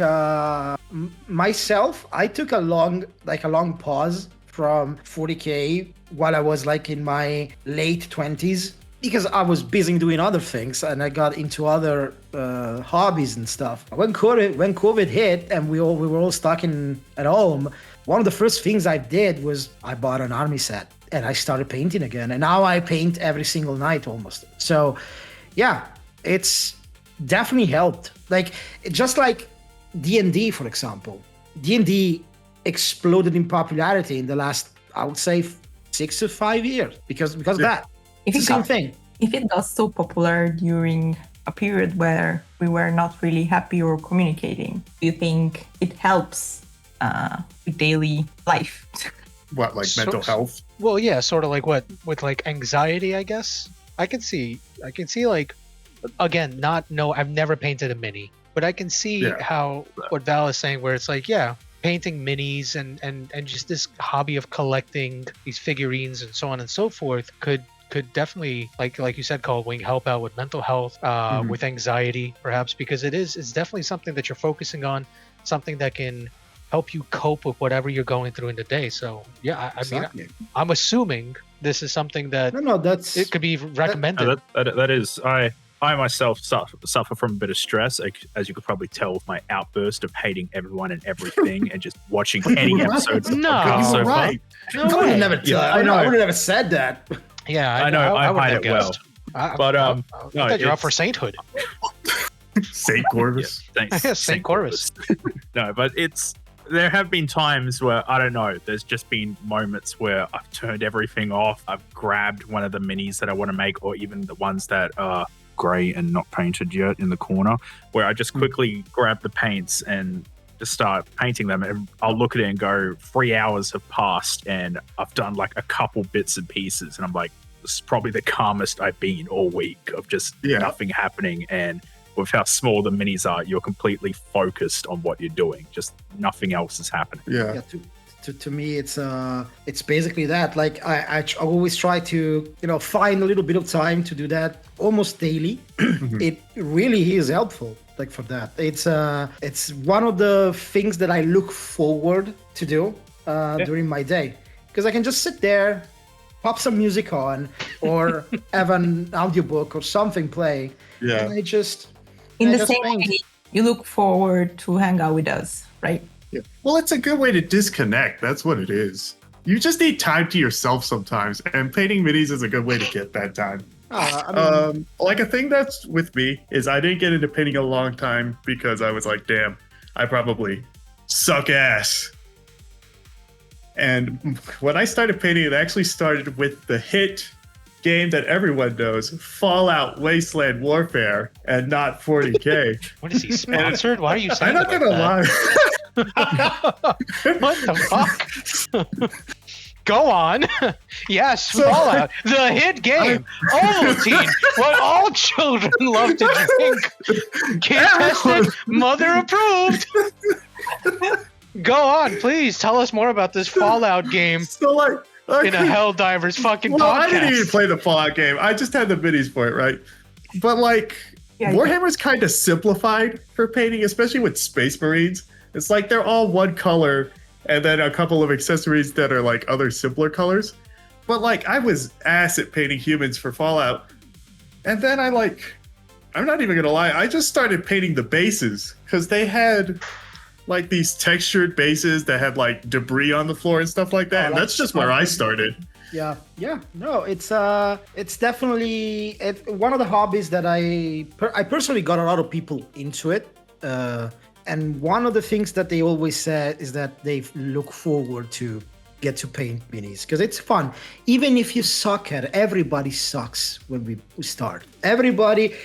myself, I took a long pause from 40K while I was like in my late 20s because I was busy doing other things and I got into other hobbies and stuff. When COVID hit and we were all stuck at home, one of the first things I did was I bought an army set and I started painting again. And now I paint every single night almost. So yeah, it's definitely helped. Like just like D&D, for example. D&D exploded in popularity in the last, I would say, 6 to 5 years because of that. If It's the it same got- thing. If it got so popular during a period where we were not really happy or communicating, do you think it helps with daily life? What, like So- mental health? Well, yeah, sort of like what with like anxiety, I guess. I can see like, again, I've never painted a mini, but I can see Yeah. how what Val is saying, where it's like, yeah, painting minis and just this hobby of collecting these figurines and so on and so forth could definitely, like you said, Kaldwing, help out with mental health, with anxiety, perhaps, because it's definitely something that you're focusing on, something that can help you cope with whatever you're going through in the day. So yeah, I mean, Exactly. I'm assuming this is something that No, that's it could be recommended. No, that is, I myself suffer from a bit of stress, as you could probably tell with my outburst of hating everyone and everything, and just watching any You're right. episodes of the No. podcast so You're far. right. No I would way. have never. Yeah, I I know. would have never said that. Yeah, I know, I wouldn't hide have it well. guessed. I But, thought no, you're up it's- for sainthood. Saint Corvus. Thanks, Saint Saint Corvus. No, but there have been times where, I don't know, there's just been moments where I've turned everything off. I've grabbed one of the minis that I want to make, or even the ones that are grey and not painted yet in the corner, where I just quickly grab the paints and just start painting them. And I'll look at it and go, 3 hours have passed and I've done like a couple bits and pieces. And I'm like, this is probably the calmest I've been all week of just nothing happening. And with how small the minis are, you're completely focused on what you're doing. Just nothing else is happening. Yeah. Yeah, to me, it's basically that. Like I always try to find a little bit of time to do that almost daily. It really is helpful. Like for that, it's one of the things that I look forward to do during my day, because I can just sit there, pop some music on, or have an audiobook or something play. Yeah. And I just In the just same paint. way, you look forward to hang out with us, right? Yeah. Well, it's a good way to disconnect. That's what it is. you just need time to yourself sometimes, and painting minis is a good way to get that time. Like a thing that's with me is I didn't get into painting a long time because I was like, damn, I probably suck ass. And when I started painting, it actually started with the hit game that everyone knows, Fallout Wasteland Warfare, and not 40K. What is he sponsored? Why are you saying I'm not gonna lie. What the fuck? Go on. Yes, Fallout, the hit game. Ovaltine, what all children love to drink. Kid tested, mother approved. Go on, please tell us more about this Fallout game. So like in a Helldivers fucking podcast. I didn't even play the Fallout game. I just had the minis for it, right? But like, Warhammer's kind of simplified for painting, especially with Space Marines. It's like they're all one color, and then a couple of accessories that are like other simpler colors. But like, I was ass at painting humans for Fallout. And then I'm not even gonna lie, I just started painting the bases because they had like these textured bases that had like debris on the floor and stuff like that. And that's just where I started. Yeah. No, it's definitely one of the hobbies that I personally got a lot of people into it. And one of the things that they always said is that they look forward to get to paint minis because it's fun. Even if you suck at it, everybody sucks when we start. Everybody,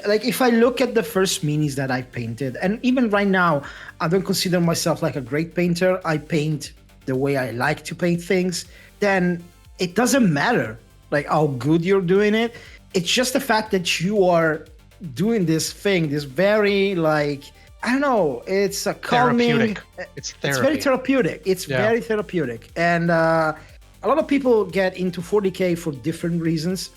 like if I look at the first minis that I painted, and even right now, I don't consider myself like a great painter. I paint the way I like to paint things. Then it doesn't matter like how good you're doing it. It's just the fact that you are doing this thing, this very like, I don't know. It's a calming. It's therapy. It's very therapeutic. It's very therapeutic, and a lot of people get into 40K for different reasons.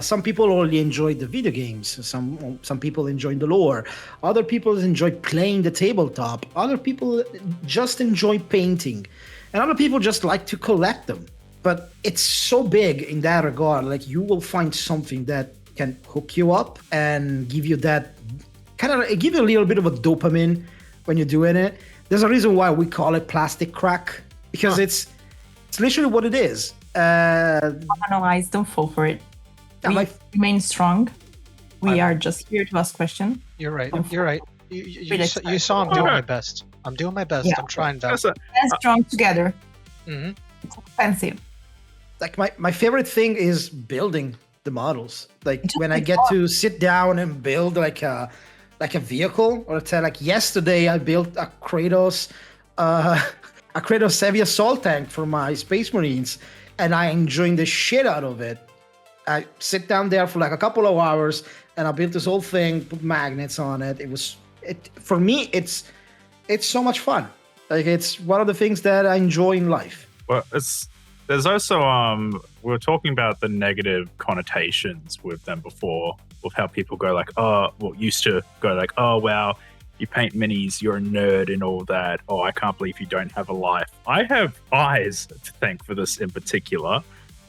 Some people only enjoy the video games. Some people enjoy the lore. Other people enjoy playing the tabletop. Other people just enjoy painting, and other people just like to collect them. But it's so big in that regard. Like you will find something that can hook you up and give you that. Kind of give you a little bit of a dopamine when you're doing it. There's a reason why we call it plastic crack because it's literally what it is. No, eyes, don't fall for it. We remain strong. We are just here to ask questions. You're right. You saw I'm doing my best. I'm doing my best. I'm trying, Val. And strong together. Mm-hmm. It's expensive. Like my favorite thing is building the models. Like when I get to sit down and build like a vehicle, or like yesterday I built a Kratos heavy assault tank for my Space Marines, and I enjoying the shit out of it. I sit down there for like a couple of hours, and I built this whole thing, put magnets on it. For me, it's so much fun. Like it's one of the things that I enjoy in life. Well, there's also we were talking about the negative connotations with them before, with how people go like, used to go like, oh wow, you paint minis, you're a nerd and all that. Oh, I can't believe you don't have a life. I have Eyes to thank for this in particular,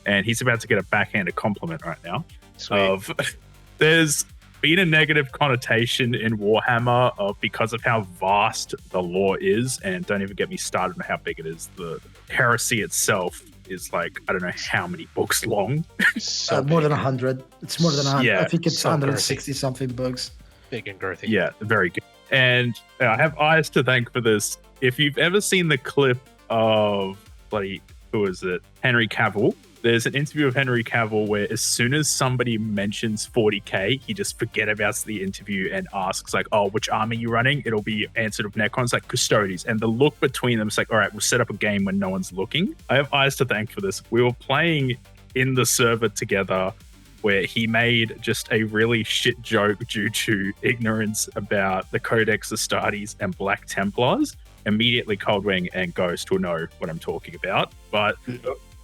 and he's about to get a backhanded compliment right now. Sweet. There's been a negative connotation in Warhammer because of how vast the lore is, and don't even get me started on how big it is. The heresy itself is like, I don't know how many books long. More than 100. It's more than 100. Yeah, I think it's so 160 something books. Big and girthy. Yeah, very good. And I have Eyes to thank for this. If you've ever seen the clip of Henry Cavill, there's an interview of Henry Cavill where as soon as somebody mentions 40K, he just forget about the interview and asks like, oh, which army are you running? It'll be answered with Necrons, like custodies. And the look between them is like, all right, we'll set up a game when no one's looking. I have Eyes to thank for this. We were playing in the server together where he made just a really shit joke due to ignorance about the Codex Astartes and Black Templars. Immediately Kaldwing and Ghost will know what I'm talking about. But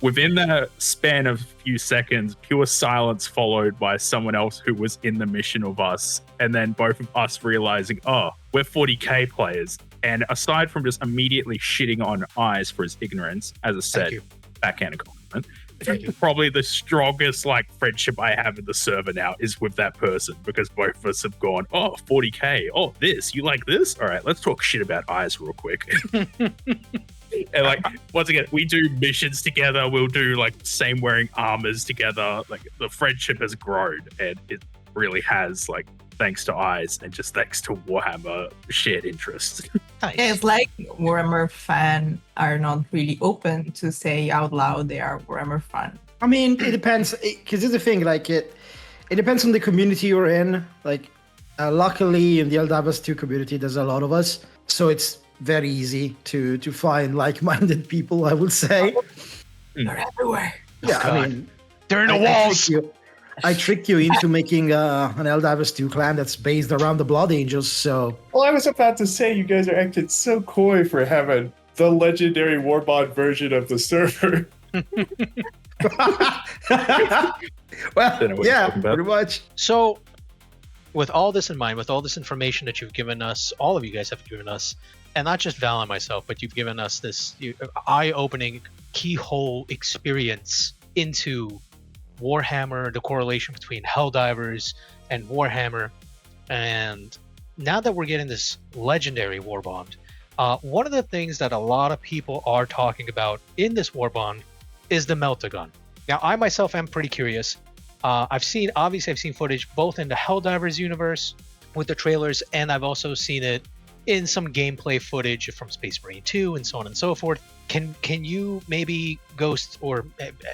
within the span of a few seconds, pure silence followed by someone else who was in the mission of us. And then both of us realizing, oh, we're 40K players. And aside from just immediately shitting on Eyes for his ignorance, as I said, backhanded compliment, probably the strongest friendship I have in the server now is with that person, because both of us have gone, oh, 40K, oh, this, you like this? All right, let's talk shit about Eyes real quick. And like once again, we do missions together. We'll do like same wearing armors together. Like the friendship has grown, and it really has. Like thanks to Eyes and just thanks to Warhammer shared interests. Nice. Yeah, it's like Warhammer fans are not really open to say out loud they are Warhammer fan. I mean, it depends, because it's the thing, like it depends on the community you're in. Like, luckily in the Helldivers 2 community, there's a lot of us, so it's very easy to find like-minded people, I would say. They're everywhere. Yeah, God. I mean, They're in the walls. I tricked you into making an Helldivers 2 clan that's based around the Blood Angels, so... Well, I was about to say, you guys are acting so coy for having the legendary Warbond version of the server. Well, yeah, pretty much. So, with all this in mind, with all this information that you've given us, all of you guys have given us, and not just Val and myself, but you've given us this eye-opening keyhole experience into Warhammer, the correlation between Helldivers and Warhammer, and now that we're getting this legendary Warbond, one of the things that a lot of people are talking about in this Warbond is the Meltagun. Now, I myself am pretty curious. I've seen footage both in the Helldivers universe with the trailers, and I've also seen it in some gameplay footage from Space Marine 2 and so on and so forth. Can you maybe, Ghost, or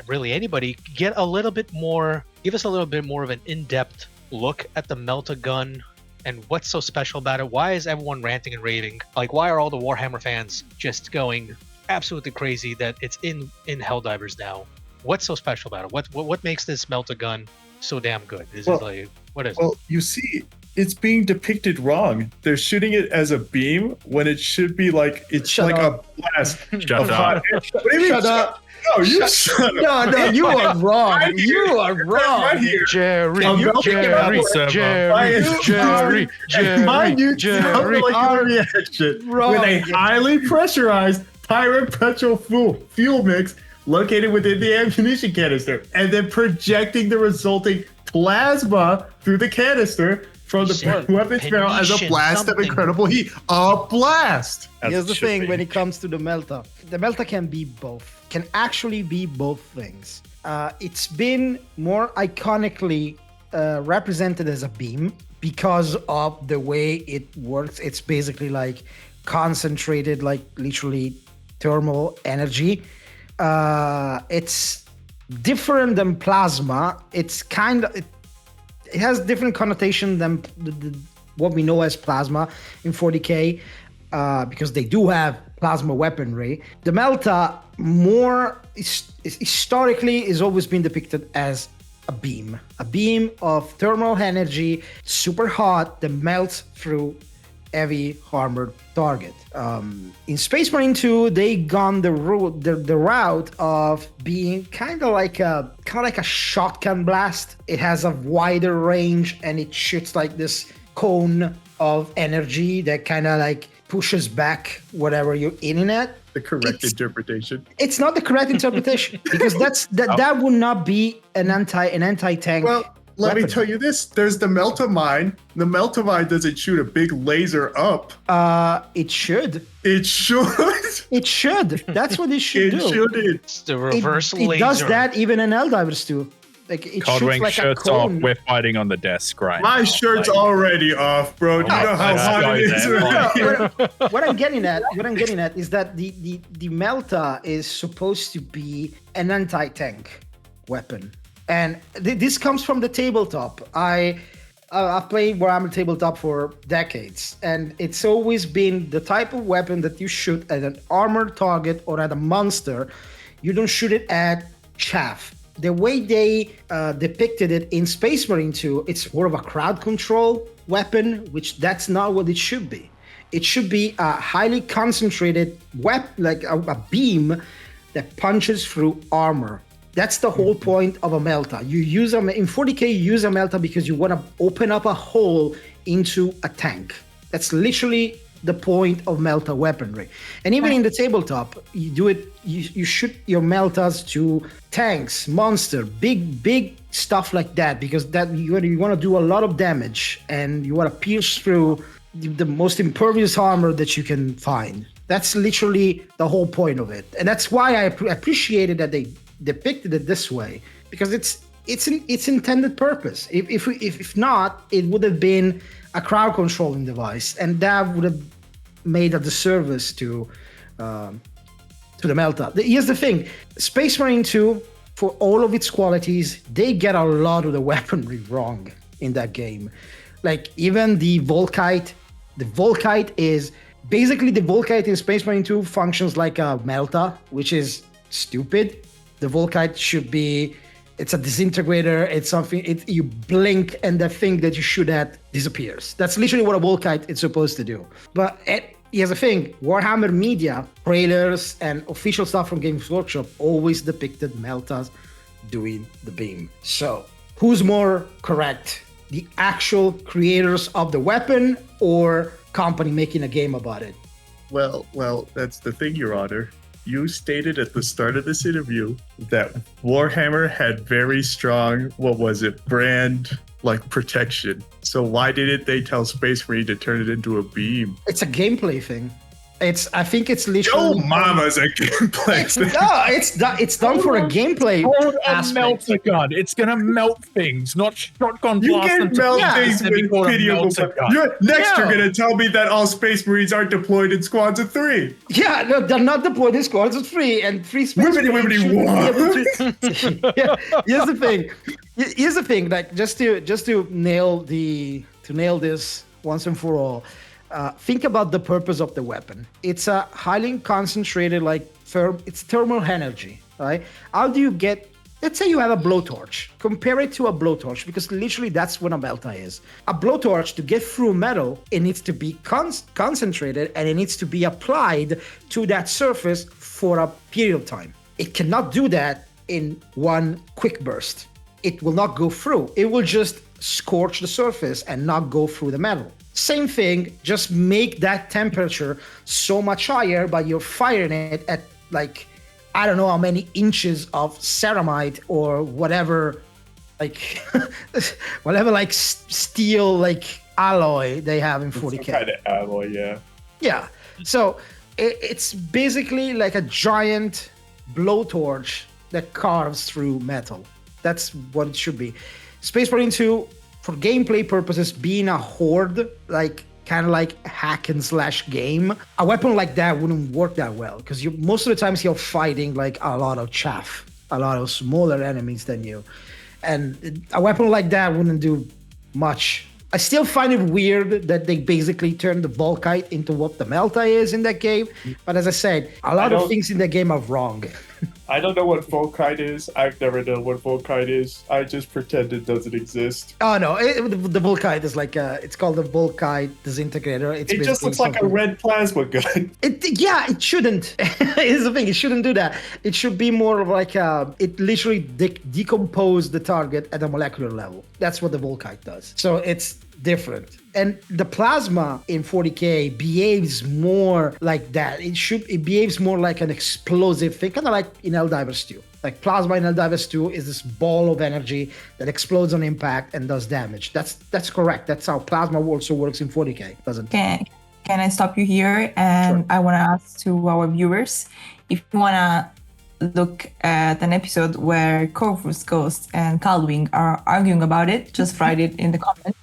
really anybody, give us a little bit more of an in-depth look at the Meltagun and what's so special about it? Why is everyone ranting and raving? Like, why are all the Warhammer fans just going absolutely crazy that it's in Helldivers now? What's so special about it? What makes this Meltagun so damn good? Well, you see, it's being depicted wrong. They're shooting it as a beam when it should be like a blast. Shut up. What do you mean? Shut up. No, you shut up. No, you are wrong. You are wrong. Right here. Jerry, I'm Jerry, Mind you, reaction with a highly pressurized pirate petrol fuel mix located within the ammunition canister, and then projecting the resulting plasma through the canister from the weapons barrel as a blast of incredible heat. A blast! Here's the thing when it comes to the Melta. The Melta can actually be both things. It's been more iconically represented as a beam because of the way it works. It's basically like concentrated, like literally thermal energy. It's different than plasma. It's it has different connotation than what we know as plasma in 40K, because they do have plasma weaponry. The Melta historically has always been depicted as a beam of thermal energy, super hot, that melts through heavy armored target. In Space Marine 2, they gone the route of being kind of like a shotgun blast. It has a wider range and it shoots like this cone of energy that kind of like pushes back whatever you're aiming at. The correct interpretation. It's not the correct interpretation because that would not be an anti-tank. Well, let me tell you this. There's the Melta Mine. The Melta Mine doesn't shoot a big laser up. It should. It should. It should. That's what it should do. It should. It's the reverse laser. It does that even in Helldivers too. Like it Kaldwing, shoots like shirts a off. cone. We're fighting on the desk right My now. shirt's already off, bro. You know how hot it is right here. What I'm getting at is that the Melta is supposed to be an anti-tank weapon. And this comes from the tabletop. I've played Warhammer tabletop for decades, and it's always been the type of weapon that you shoot at an armored target or at a monster. You don't shoot it at chaff. The way they depicted it in Space Marine 2, it's more of a crowd control weapon, which that's not what it should be. It should be a highly concentrated weapon, like a beam that punches through armor. That's the whole point of a Melta. You use in 40K, you use a Melta because you want to open up a hole into a tank. That's literally the point of Melta weaponry. And even in the tabletop, you do it. You shoot your Meltas to tanks, monster, big stuff like that, because that you want to do a lot of damage and you want to pierce through the most impervious armor that you can find. That's literally the whole point of it. And that's why I appreciated that they depicted it this way, because it's its intended purpose. If not, it would have been a crowd controlling device, and that would have made a disservice to the Melta. Here's the thing: Space Marine 2, for all of its qualities, they get a lot of the weaponry wrong in that game. Like even the Volkite is basically, the Volkite in Space Marine 2 functions like a Melta, which is stupid. The Volkite should be, it's a disintegrator, it's something, you blink and the thing that you shoot at disappears. That's literally what a Volkite is supposed to do. But here's the thing, Warhammer media, trailers, and official stuff from Games Workshop always depicted Meltas doing the beam. So, who's more correct? The actual creators of the weapon or company making a game about it? Well, that's the thing, Your Honor. You stated at the start of this interview that Warhammer had very strong, brand protection. So why didn't they tell Space Marine to turn it into a beam? It's a gameplay thing. I think it's literally. Yo, mama's a gameplay thing. It's done for a gameplay aspect. Melter gun. It's gonna melt things, not shotgun You blast them can to melt pieces things and be with called a pitiable. melter gun. You're gonna tell me that all Space Marines aren't deployed in squads of 3. Yeah, no, they're not deployed in squads of 3, and 3 Space Marines should be able to- Yeah, here's the thing. Like just to nail this once and for all. Think about the purpose of the weapon. It's a highly concentrated, it's thermal energy, right? How do you get, let's say you have a blowtorch. Compare it to a blowtorch, because literally that's what a Melta is. A blowtorch, to get through metal, it needs to be concentrated, and it needs to be applied to that surface for a period of time. It cannot do that in one quick burst. It will not go through. It will just scorch the surface and not go through the metal. Same thing, just make that temperature so much higher, but you're firing it at I don't know how many inches of ceramide or whatever, steel alloy they have in 40K. Some kind of alloy, yeah. Yeah, so it's basically like a giant blowtorch that carves through metal. That's what it should be. Space Marine 2, for gameplay purposes, being a horde, kind of like hack and slash game, a weapon like that wouldn't work that well, because most of the times you're fighting a lot of chaff, a lot of smaller enemies than you, and a weapon like that wouldn't do much. I still find it weird that they basically turned the Volkite into what the Melta is in that game, but as I said, a lot of things in the game are wrong. I don't know what Volkite is. I've never known what Volkite is. I just pretend it doesn't exist. Oh no, the Volkite is it's called the Volkite disintegrator. It just looks like a red plasma gun. It shouldn't. Here's the thing, it shouldn't do that. It should be more of it literally decompose the target at a molecular level. That's what the Volkite does. So it's different. And the plasma in 40K behaves more like that. It behaves more like an explosive thing, kind of like in Helldivers 2. Like plasma in Helldivers 2 is this ball of energy that explodes on impact and does damage. That's correct. That's how plasma also works in 40K. Doesn't? Can I stop you here? And Sure. I want to ask to our viewers, if you want to look at an episode where Corvus, Ghost, and Kaldwing are arguing about it, just write it in the comments.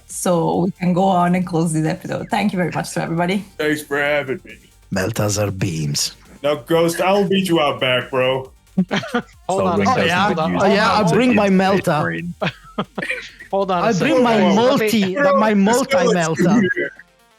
So we can go on and close this episode. Thank you very much to everybody. Thanks for having me. Meltas are beams. Now, Ghost, I'll meet you out back, bro. Hold on a So second. yeah. Hold on. Oh, yeah, I'll bring my Melta. Hold on. I bring my multi-Melta.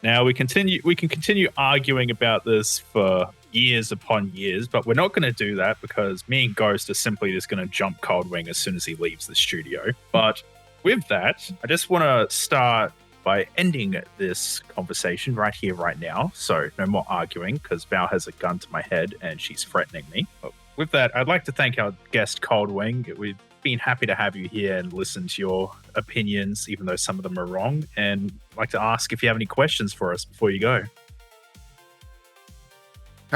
Now we can continue arguing about this for years upon years, but we're not going to do that because me and Ghost are simply just going to jump Kaldwing as soon as he leaves the studio. But with that, I just want to start by ending this conversation right here, right now. So no more arguing, because Val has a gun to my head and she's threatening me. But with that, I'd like to thank our guest Kaldwing. We've been happy to have you here and listen to your opinions, even though some of them are wrong. And I'd like to ask if you have any questions for us before you go.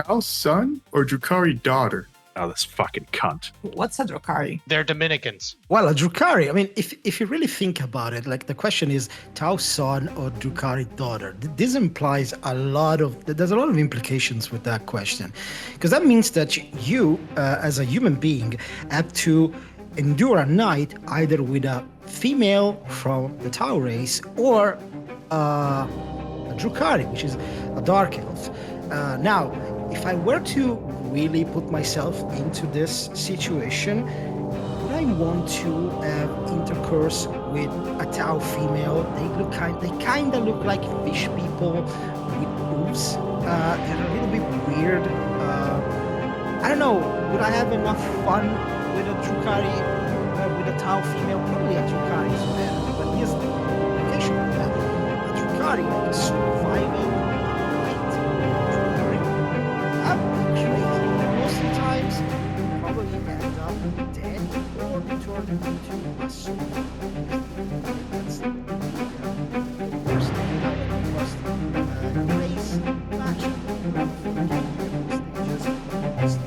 Hal's son or Drukhari daughter? Oh, this fucking cunt. What's a Drukari? They're Dominicans. Well, a Drukari, I mean, if you really think about it, like the question is Tau son or Drukari daughter. This implies there's a lot of implications with that question. Because that means that you, as a human being, have to endure a night either with a female from the Tau race or a Drukari, which is a dark elf. Now, if I were to really put myself into this situation, would I want to have intercourse with a Tau female? They kind of look like fish people with hooves. They're a little bit weird. I don't know. Would I have enough fun with a Drukari, with a Tau female? Probably a Drukari is better. But here's the implication of that: a Drukari like surviving a night. That would be crazy. Most of the times, you probably end up dead or turned into a soul. That's the worst thing. The worst race match for the games. They just